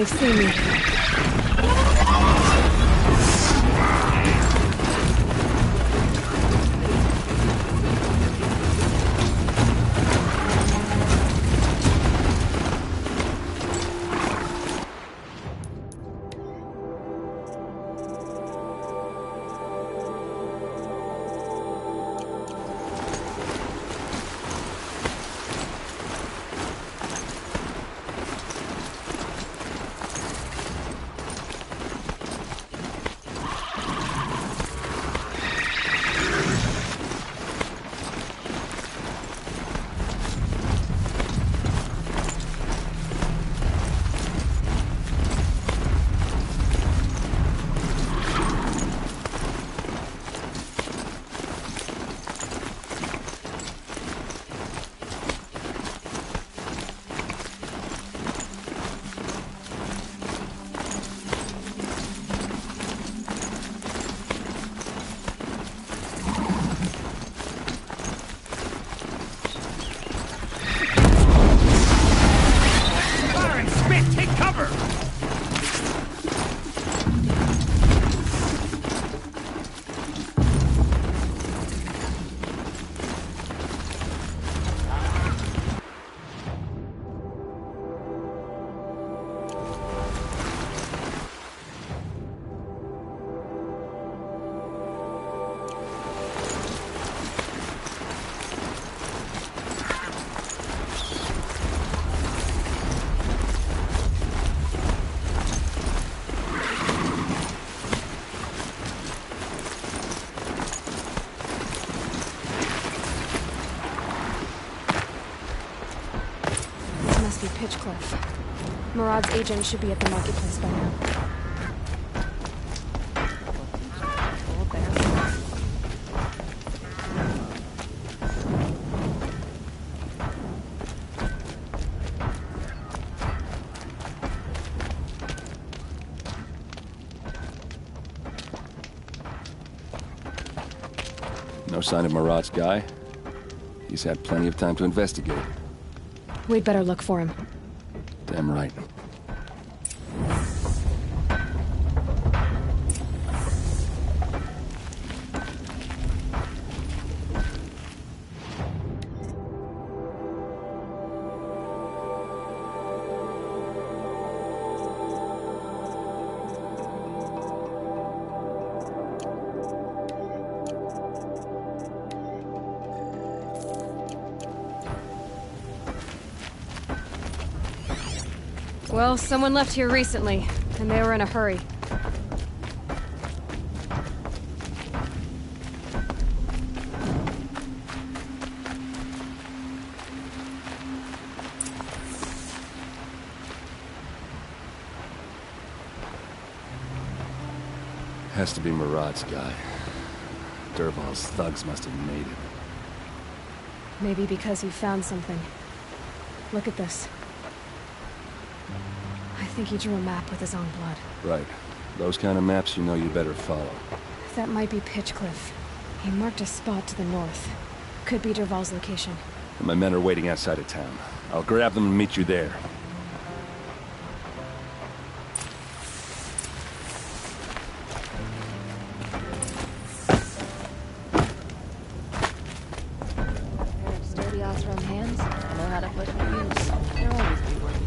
A: They've seen me. Murad's agent should be at the marketplace by now.
R: No sign of Murad's guy? He's had plenty of time to investigate.
A: We'd better look for him.
R: Damn right.
A: Well, someone left here recently, and they were in a hurry.
R: Has to be Murad's guy. Dervahl's thugs must have made it.
A: Maybe because he found something. Look at this. I think he drew a map with his own blood.
R: Right. Those kind of maps you know you better follow.
A: That might be Pitchcliff. He marked a spot to the north. Could be Dervahl's location.
R: My men are waiting outside of town. I'll grab them and meet you there.
E: Sturdy Oseram hands. I know how to put them to use. They'll always be working.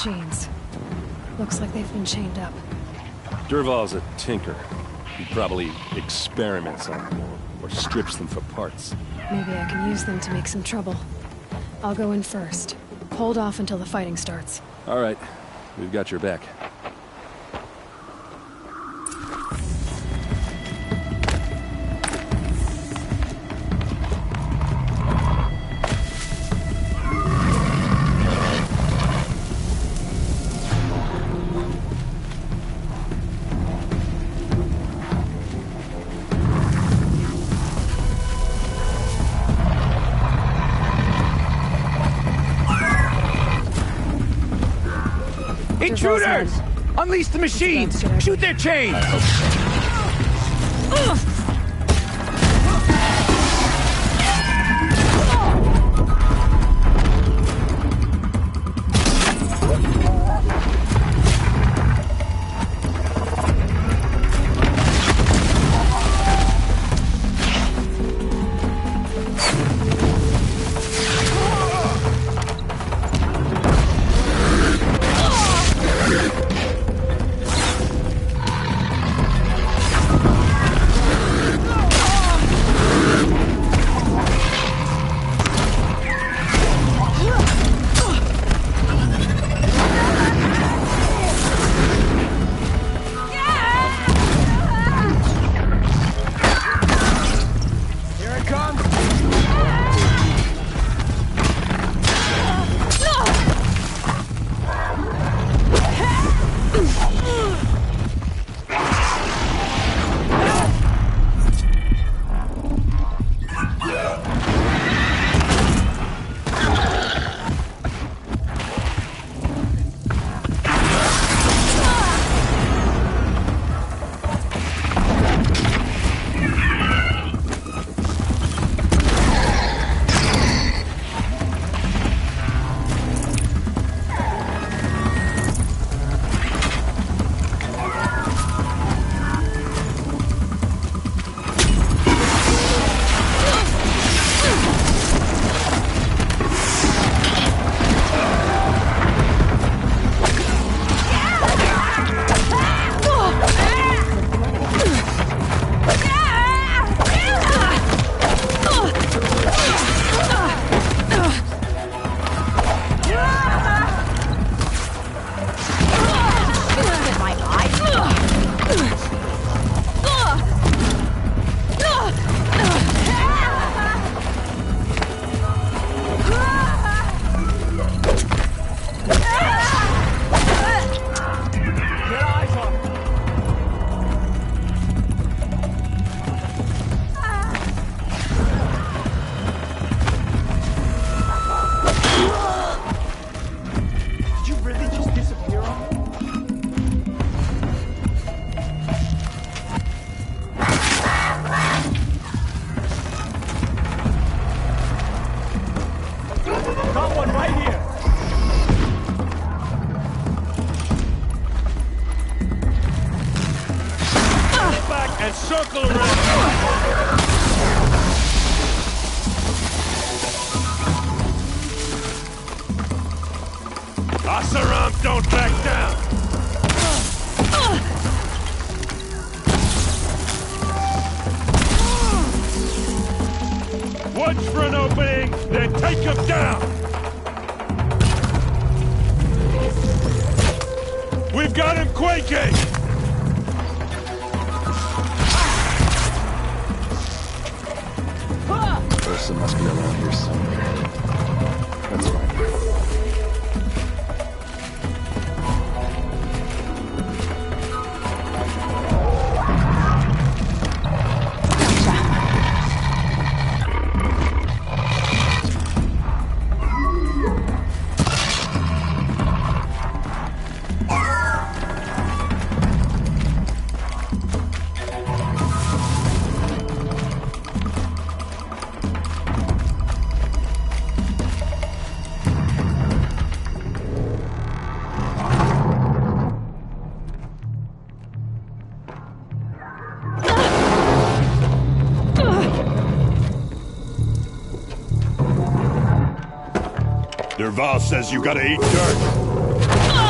A: machines. Looks like they've been chained up.
R: Dervahl's a tinker. He probably experiments on them or strips them for parts.
A: Maybe I can use them to make some trouble. I'll go in first. Hold off until the fighting starts.
R: All right. We've got your back.
S: Intruders! Unleash the machines! Shoot their chains!
B: Circle around! Asaram, don't back down! Watch for an opening, then take him down! We've got him quaking!
R: Ursa must be around here somewhere. That's fine.
B: Dervahl says you gotta eat dirt.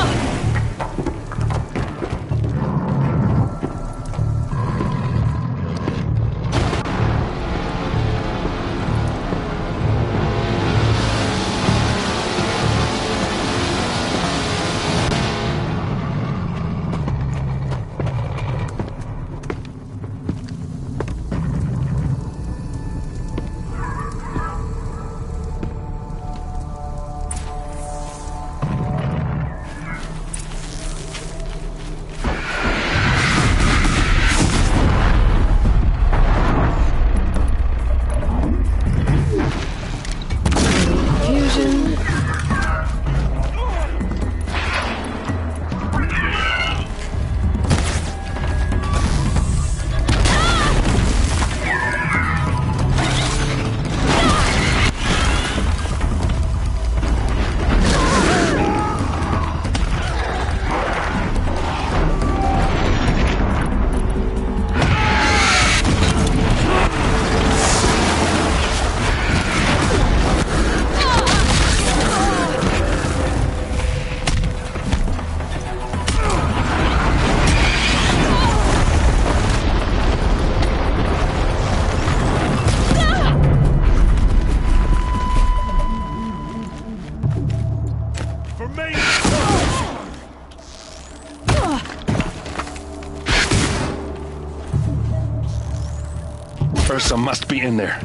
R: Ursa must be in there.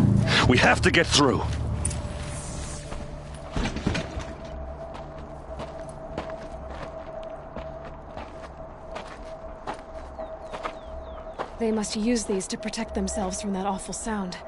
R: We have to get through.
A: They must use these to protect themselves from that awful sound.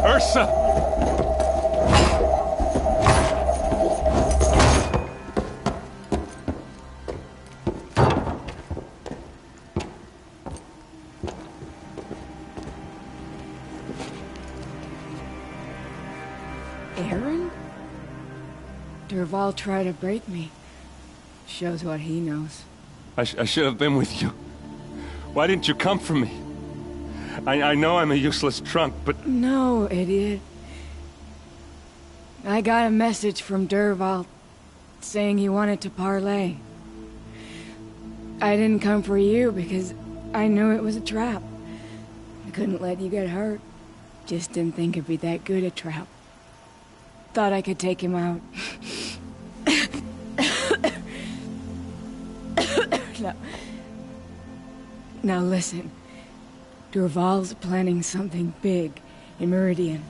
R: Ursa!
I: Erend? Dervahl tried to break me. Shows what he knows.
R: I should have been with you. Why didn't you come for me? I know I'm a useless trunk, but...
I: No, idiot. I got a message from Dervahl saying he wanted to parlay. I didn't come for you because I knew it was a trap. I couldn't let you get hurt. Just didn't think it'd be that good a trap. Thought I could take him out. No. Now listen. Dervahl's planning something big in Meridian.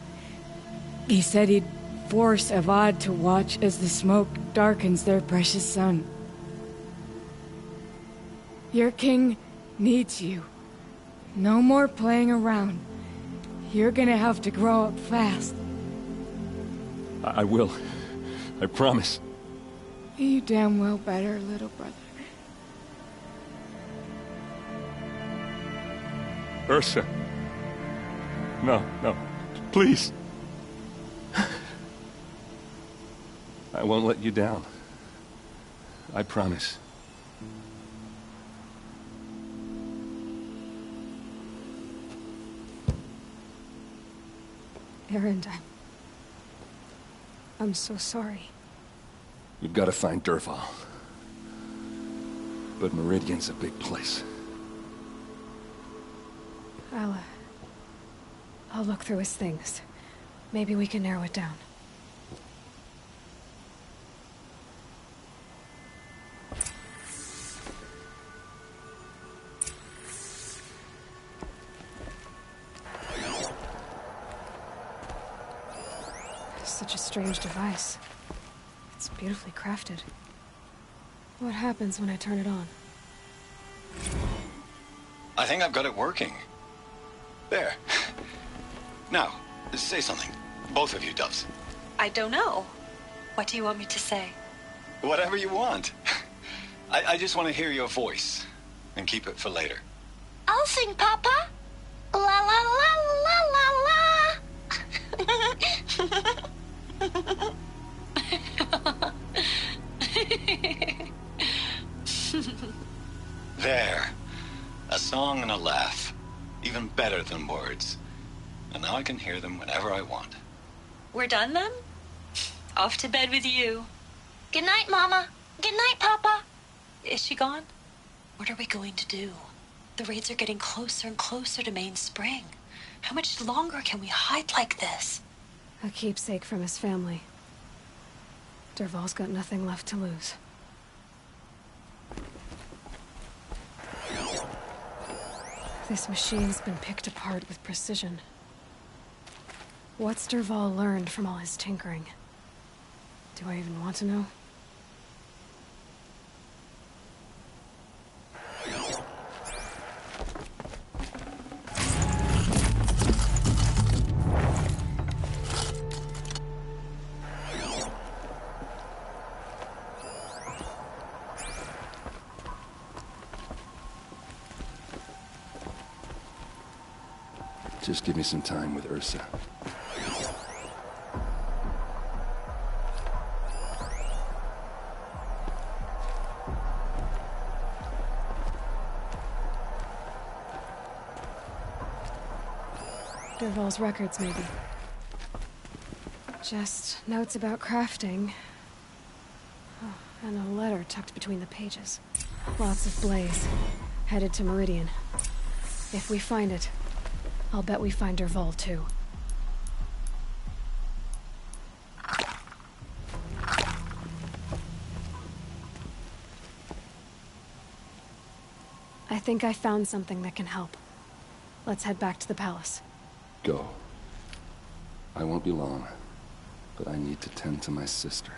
I: He said he'd force Avad to watch as the smoke darkens their precious sun. Your king needs you. No more playing around. You're gonna have to grow up fast.
R: I will. I promise.
I: You damn well better, little brother.
R: Ursa. No, no. Please. I won't let you down. I promise.
A: Erend, I'm so sorry.
R: We've got to find Dervahl. But Meridian's a big place.
A: I'll look through his things. Maybe we can narrow it down. Such a strange device. It's beautifully crafted. What happens when I turn it on?
K: I think I've got it working. There. Now, say something. Both of you, Doves.
L: I don't know. What do you want me to say?
K: Whatever you want. I just want to hear your voice. And keep it for later.
L: I'll sing, Papa. La la la la la la.
K: There. A song and a laugh. Even better than words. And now I can hear them whenever I want.
L: We're done then? Off to bed with you. Good night, Mama. Good night, Papa. Is she gone? What are we going to do? The raids are getting closer and closer to Main Spring. How much longer can we hide like this?
A: A keepsake from his family. Dervahl's got nothing left to lose. This machine's been picked apart with precision. What's Dervahl learned from all his tinkering? Do I even want to know?
R: Just give me some time with Ursa.
A: Dervahl's records, maybe. Just notes about crafting. Oh, And a letter tucked between the pages. Lots of blaze. Headed to Meridian. If we find it, I'll bet we find Dervahl too. I think I found something that can help. Let's head back to the palace.
R: Go. I won't be long, but I need to tend to my sister.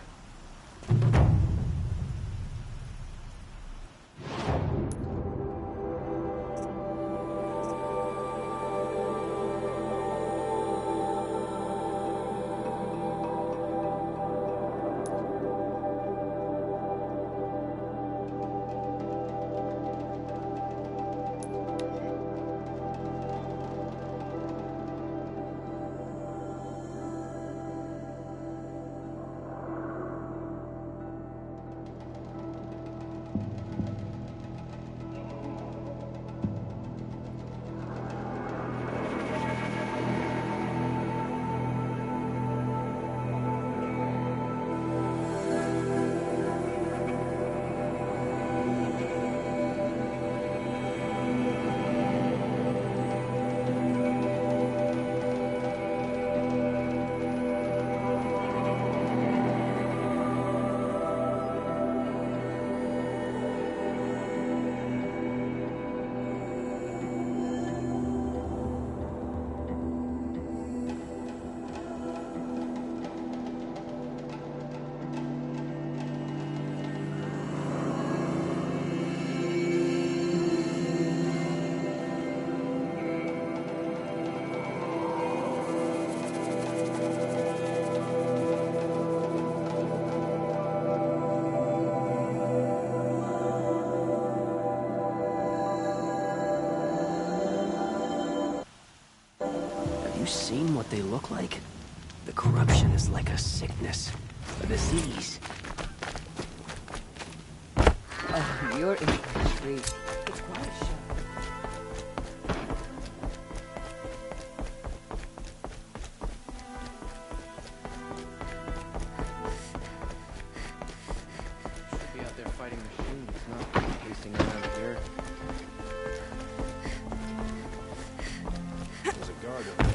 J: You seen what they look like? The corruption is like a sickness, a disease.
C: Oh, you're in for a treat. It's quite a show.
X: Should be out there fighting machines, not pacing around here. There's a guard over there.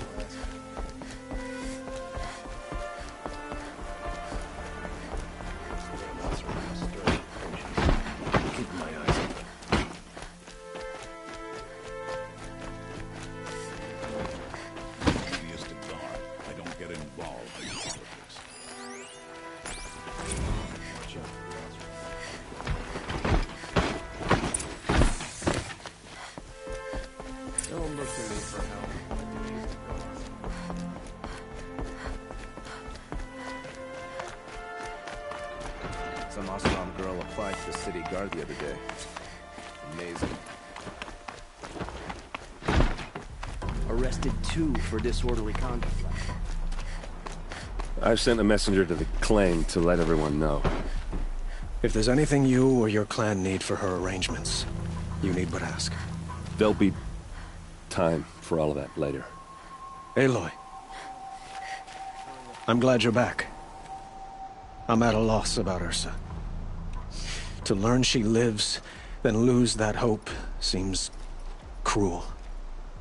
M: Some Oseram girl applied to the city guard the other day. Amazing.
J: Arrested 2 for disorderly conduct.
R: I've sent a messenger to the claim to let everyone know.
X: If there's anything you or your clan need for her arrangements, you need but ask.
R: There'll be time for all of that later.
X: Aloy. I'm glad you're back. I'm at a loss about Ursa. To learn she lives, then lose that hope, seems cruel.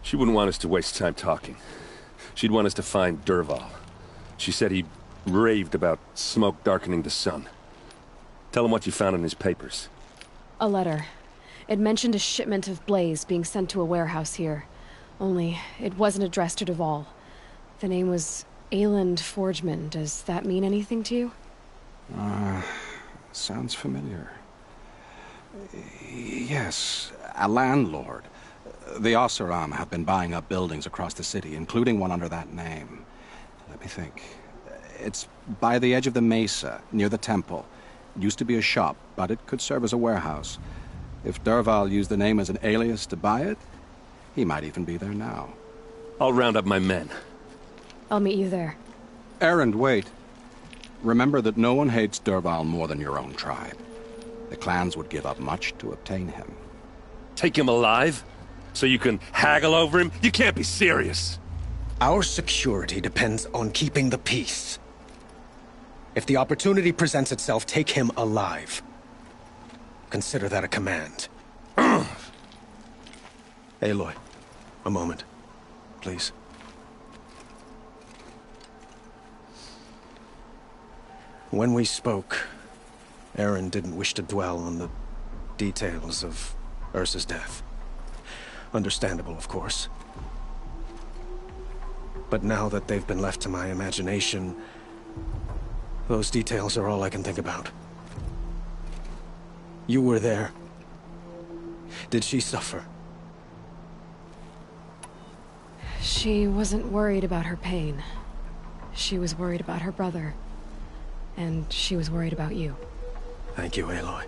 R: She wouldn't want us to waste time talking. She'd want us to find Dervahl. She said he raved about smoke darkening the sun. Tell him what you found in his papers.
A: A letter. It mentioned a shipment of blaze being sent to a warehouse here. Only, it wasn't addressed to Dervahl. The name was Erend Forgeman. Does that mean anything to you?
H: Sounds familiar. Yes, a landlord. The Oseram have been buying up buildings across the city, including one under that name. Let me think. It's by the edge of the mesa, near the temple. It used to be a shop, but it could serve as a warehouse. If Dervahl used the name as an alias to buy it, he might even be there now.
R: I'll round up my men.
A: I'll meet you there.
H: Erend, wait. Remember that no one hates Dervahl more than your own tribe. The clans would give up much to obtain him.
R: Take him alive? So you can haggle over him? You can't be serious.
S: Our security depends on keeping the peace.
X: If the opportunity presents itself, take him alive. Consider that a command. Aloy, a moment, please. When we spoke, Erend didn't wish to dwell on the details of Ursa's death. Understandable, of course. But now that they've been left to my imagination, those details are all I can think about. You were there. Did she suffer?
A: She wasn't worried about her pain. She was worried about her brother. And she was worried about you.
X: Thank you, Aloy.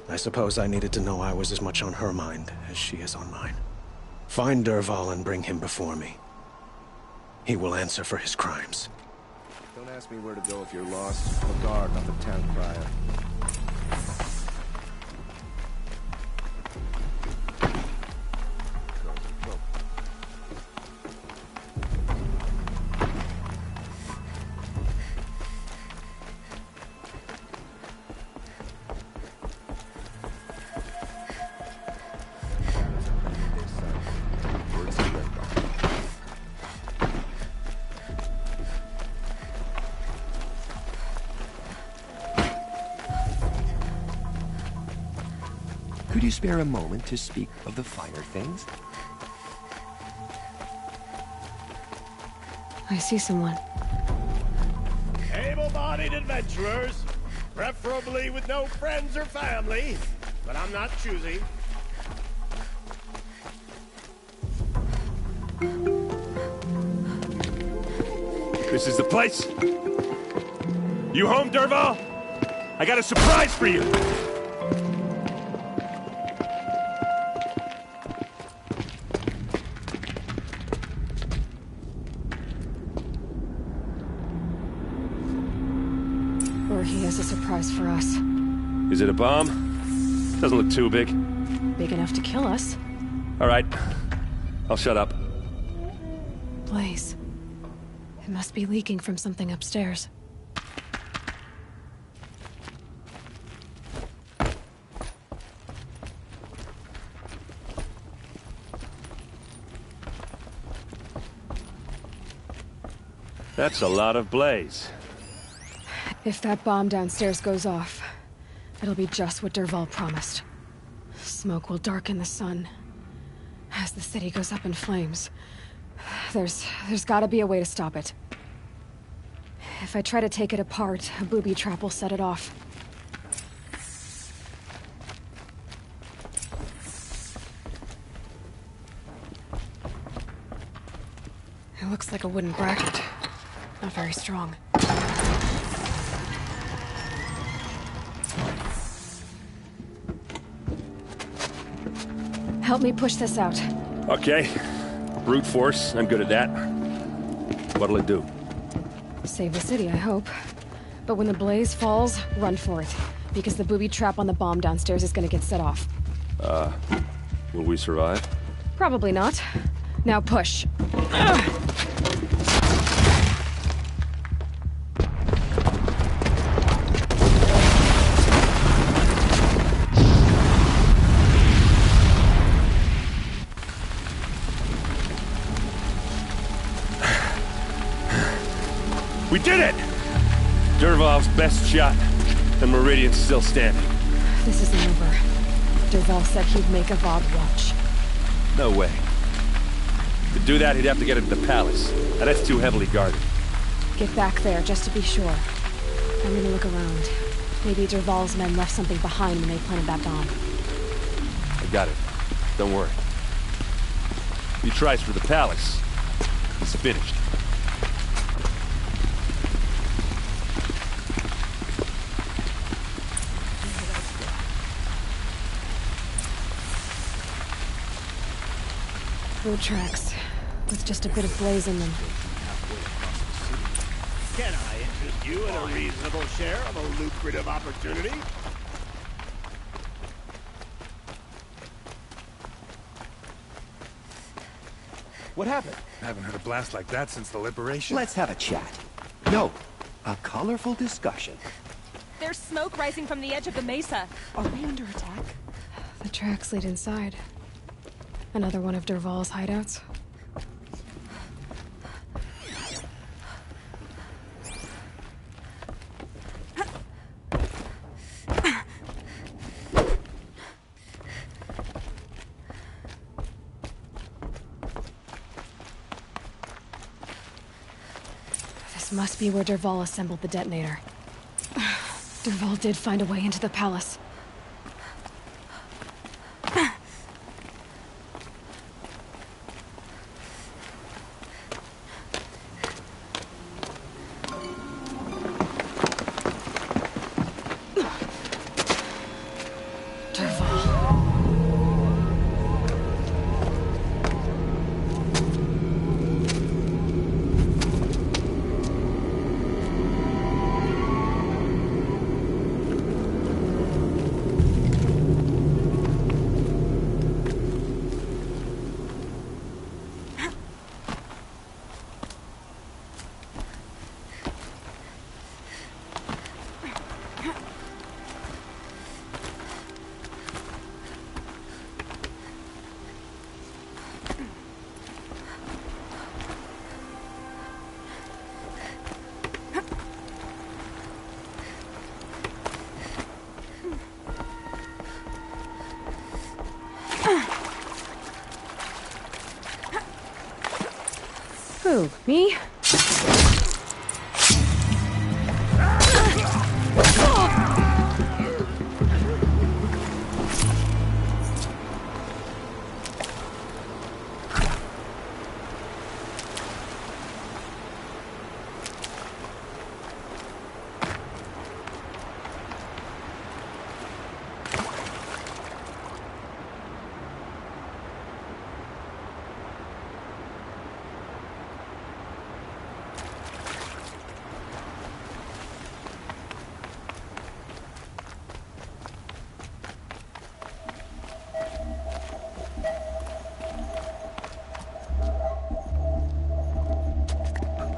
X: I suppose I needed to know I was as much on her mind as she is on mine. Find Dervahl and bring him before me. He will answer for his crimes.
M: Don't ask me where to go if you're lost. I'm a guard, not the town crier.
V: Could you spare a moment to speak of the finer things?
A: I see someone.
D: Able-bodied adventurers, preferably with no friends or family, but I'm not choosy.
B: This is the place. You home, Dervahl? I got a surprise for you.
A: Or he has a surprise for us.
B: Is it a bomb? Doesn't look too big.
A: Big enough to kill us.
B: All right. I'll shut up.
A: Blaze. It must be leaking from something upstairs.
B: That's a lot of blaze.
A: If that bomb downstairs goes off, it'll be just what Dervahl promised. Smoke will darken the sun. As the city goes up in flames, there's gotta be a way to stop it. If I try to take it apart, a booby trap will set it off. It looks like a wooden bracket. Not very strong. Help me push this out.
B: Okay. Brute force, I'm good at that. What'll it do?
A: Save the city, I hope. But when the blaze falls, run for it. Because the booby trap on the bomb downstairs is gonna get set off.
B: Will we survive?
A: Probably not. Now push.
B: We did it! Dervahl's best shot, and Meridian's still standing.
A: This isn't over. Dervahl said he'd make a Vob watch.
B: No way. To do that, he'd have to get into the palace, and that's too heavily guarded.
A: Get back there, just to be sure. I'm gonna look around. Maybe Dervahl's men left something behind when they planted that bomb.
B: I got it. Don't worry. If he tries for the palace, he's finished.
A: Boot tracks, with just a bit of blaze in them.
D: Can I interest you in a reasonable share of a lucrative opportunity?
T: What happened? I haven't heard a blast like that since the liberation.
V: Let's have a chat. No, A colorful discussion.
U: There's smoke rising from the edge of the mesa. Are we under attack?
A: The tracks lead inside. Another one of Dervahl's hideouts. This must be where Dervahl assembled the detonator. Dervahl did find a way into the palace. Who, me?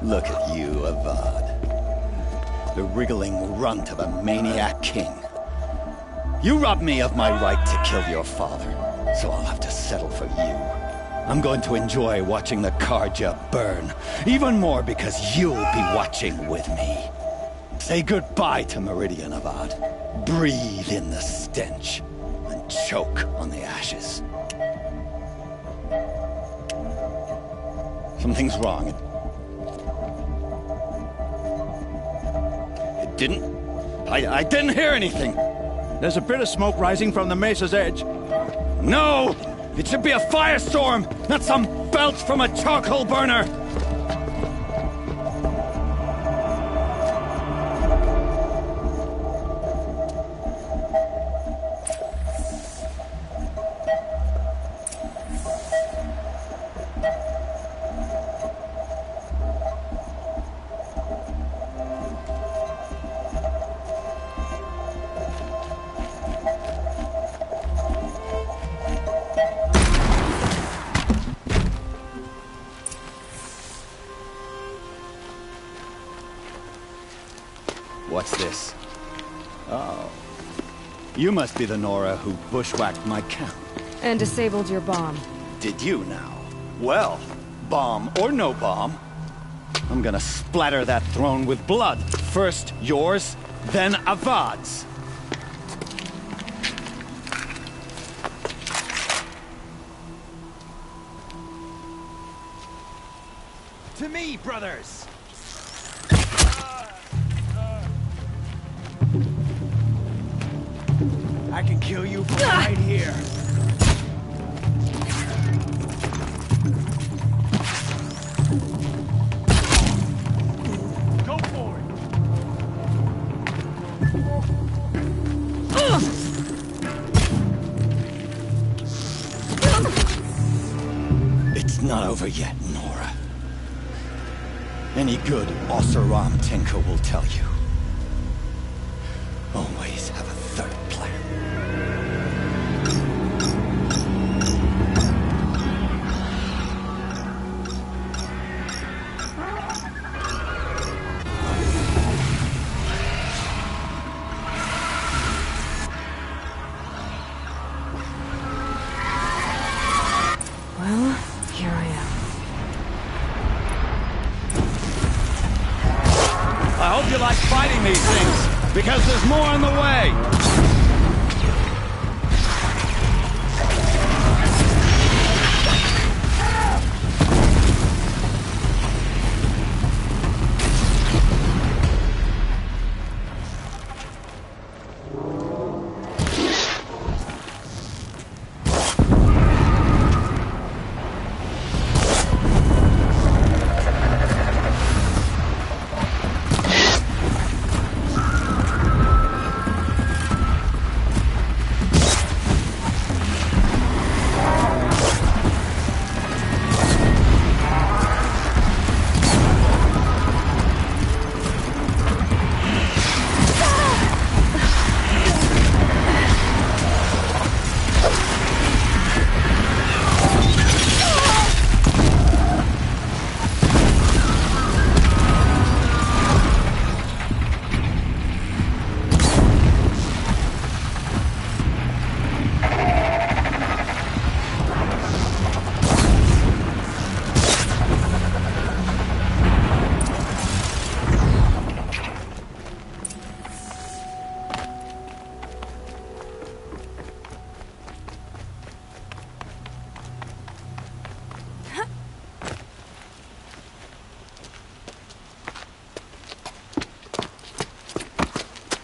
N: Look at you, Avad. The wriggling runt of a maniac king. You robbed me of my right to kill your father, so I'll have to settle for you. I'm going to enjoy watching the Karja burn, even more because you'll be watching with me. Say goodbye to Meridian, Avad. Breathe in the stench, and choke on the ashes. Something's wrong. I didn't hear anything.
T: There's a bit of smoke rising from the mesa's edge.
N: No! It should be a firestorm, not some belch from a charcoal burner! What's this? Oh. You must be the Nora who bushwhacked my camp.
A: And disabled your bomb.
N: Did you now? Well, bomb or no bomb, I'm gonna splatter that throne with blood. First yours, then Avad's.
T: To me, brothers! I can kill you from right here. Go for
N: it. It's not over yet, Nora. Any good Oseram tinker will tell you. Always have a third plan. these things, because there's more on the way!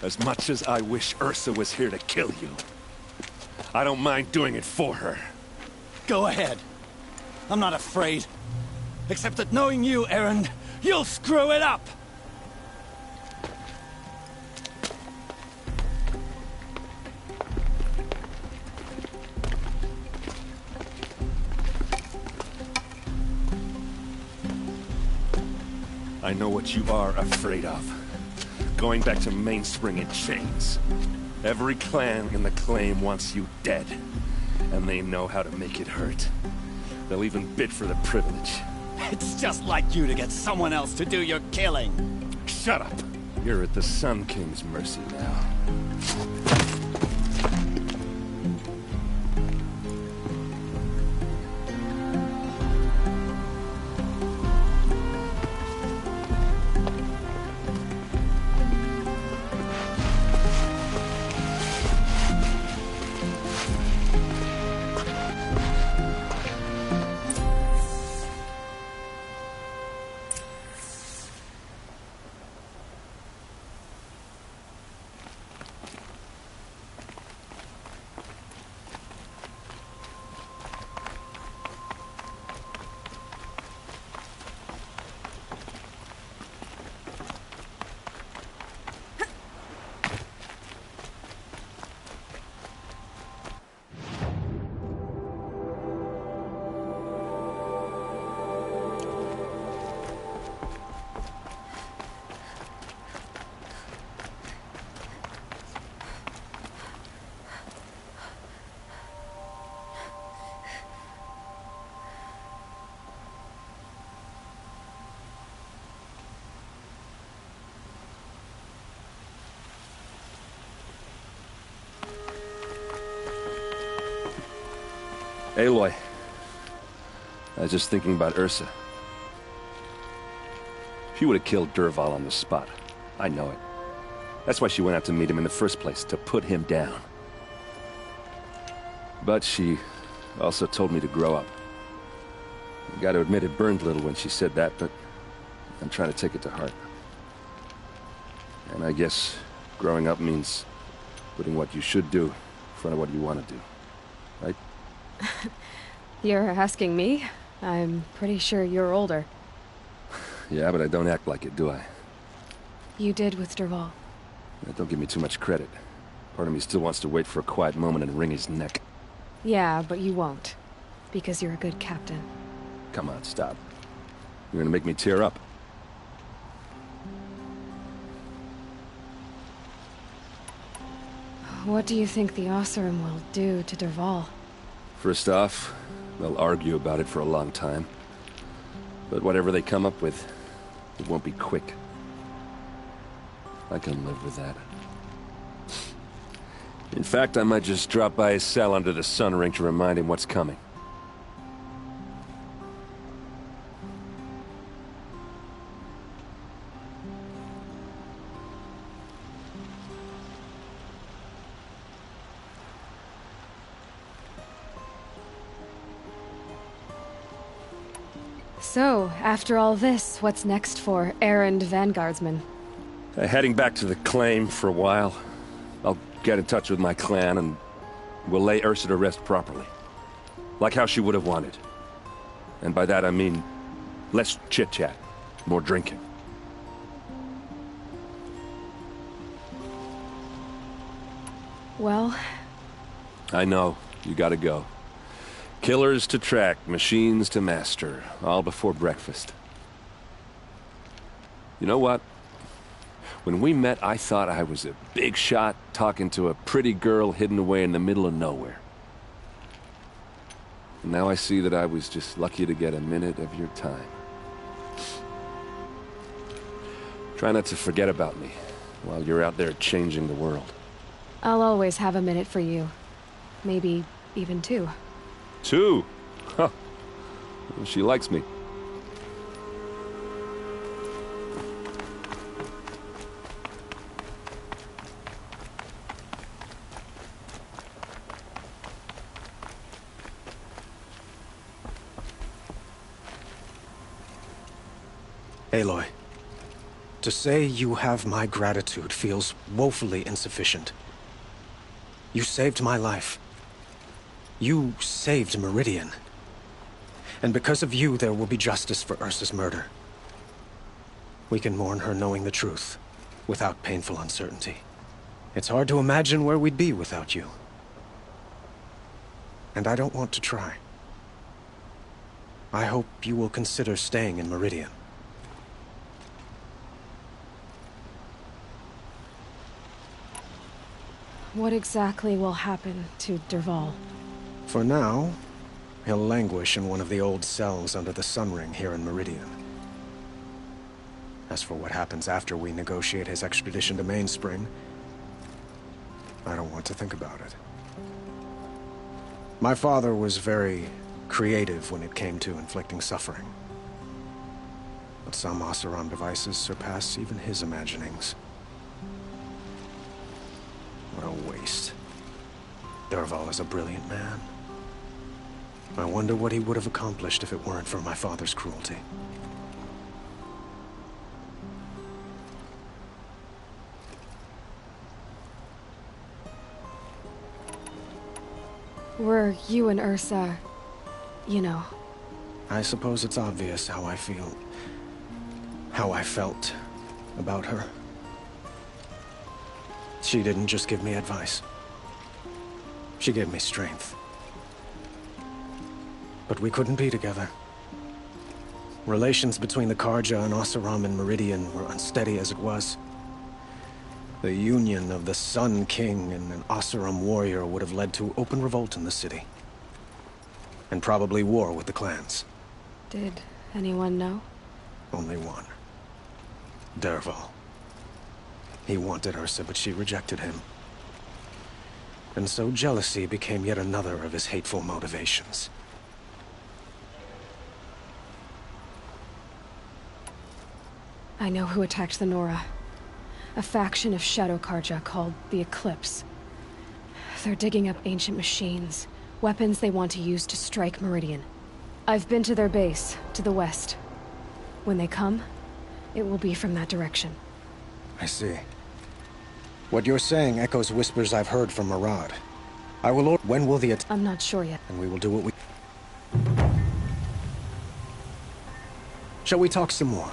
B: As much as I wish Ursa was here to kill you, I don't mind doing it for her.
N: Go ahead. I'm not afraid. Except that knowing you, Erend, you'll screw it up!
B: I know what you are afraid of. Going back to Mainspring in chains. Every clan in the claim wants you dead. And they know how to make it hurt. They'll even bid for the privilege.
N: It's just like you to get someone else to do your killing.
B: Shut up! You're at the Sun King's mercy now. Aloy, I was just thinking about Ursa. She would have killed Dervahl on the spot. I know it. That's why she went out to meet him in the first place, to put him down. But she also told me to grow up. I gotta admit it burned a little when she said that, but I'm trying to take it to heart. And I guess growing up means putting what you should do in front of what you want to do. Right?
A: You're asking me? I'm pretty sure you're older.
B: Yeah, but I don't act like it, do I?
A: You did with Dervahl.
B: Don't give me too much credit. Part of me still wants to wait for a quiet moment and wring his neck.
A: Yeah, but you won't. Because you're a good captain.
B: Come on, stop. You're gonna make me tear up.
A: What do you think the Oseram will do to Dervahl?
B: First off, they'll argue about it for a long time. But whatever they come up with, it won't be quick. I can live with that. In fact, I might just drop by his cell under the sun ring to remind him what's coming.
A: So, after all this, what's next for Erend Vanguardsman?
B: Heading back to the claim for a while. I'll get in touch with my clan and we'll lay Ursa to rest properly. Like how she would have wanted. And by that I mean less chit-chat, more drinking.
A: Well...
B: I know, you gotta go. Killers to track, machines to master, all before breakfast. You know what? When we met, I thought I was a big shot talking to a pretty girl hidden away in the middle of nowhere. And now I see that I was just lucky to get a minute of your time. Try not to forget about me while you're out there changing the world.
A: I'll always have a minute for you. Maybe even two.
B: Two? Huh. She likes me.
X: Aloy, to say you have my gratitude feels woefully insufficient. You saved my life. You saved Meridian. And because of you, there will be justice for Ursa's murder. We can mourn her knowing the truth, without painful uncertainty. It's hard to imagine where we'd be without you. And I don't want to try. I hope you will consider staying in Meridian.
A: What exactly will happen to Dervahl?
X: For now, he'll languish in one of the old cells under the Sun Ring here in Meridian. As for what happens after we negotiate his extradition to Mainspring, I don't want to think about it. My father was very creative when it came to inflicting suffering. But some Oseram devices surpass even his imaginings. What a waste. Dervahl is a brilliant man. I wonder what he would have accomplished if it weren't for my father's cruelty.
A: Were you and Ursa, you know?
X: I suppose it's obvious how I feel, how I felt about her. She didn't just give me advice. She gave me strength. But we couldn't be together. Relations between the Karja and Oseram and Meridian were unsteady as it was. The union of the Sun King and an Oseram warrior would have led to open revolt in the city. And probably war with the clans.
A: Did anyone know?
X: Only one. Dervahl. He wanted Ursa, but she rejected him. And so jealousy became yet another of his hateful motivations.
A: I know who attacked the Nora. A faction of Shadow Karja called the Eclipse. They're digging up ancient machines, weapons they want to use to strike Meridian. I've been to their base, to the west. When they come, it will be from that direction.
X: I see. What you're saying echoes whispers I've heard from Murad. I will order... When will the attack...
A: I'm not sure yet.
X: And we will do what we... Shall we talk some more?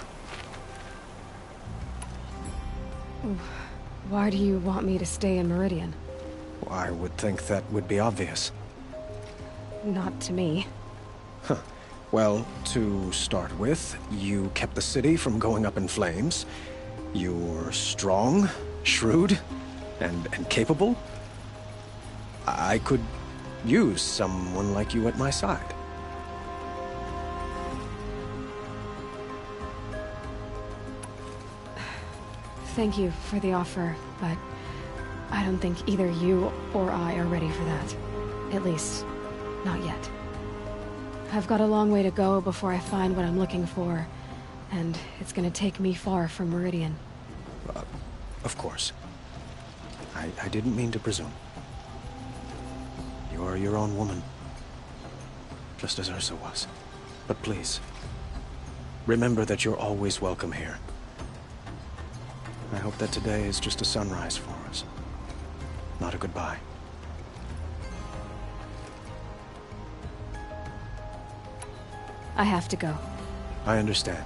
A: Why do you want me to stay in Meridian?
X: I would think that would be obvious.
A: Not to me.
X: Huh. Well, to start with, you kept the city from going up in flames. You're strong, shrewd, and capable. I could use someone like you at my side.
A: Thank you for the offer, but I don't think either you or I are ready for that. At least, not yet. I've got a long way to go before I find what I'm looking for, and it's gonna take me far from Meridian.
X: Of course. I didn't mean to presume. You're your own woman. Just as Ursa was. But please, Remember that you're always welcome here. I hope that today is just a sunrise for us, not a goodbye.
A: I have to go.
X: I understand.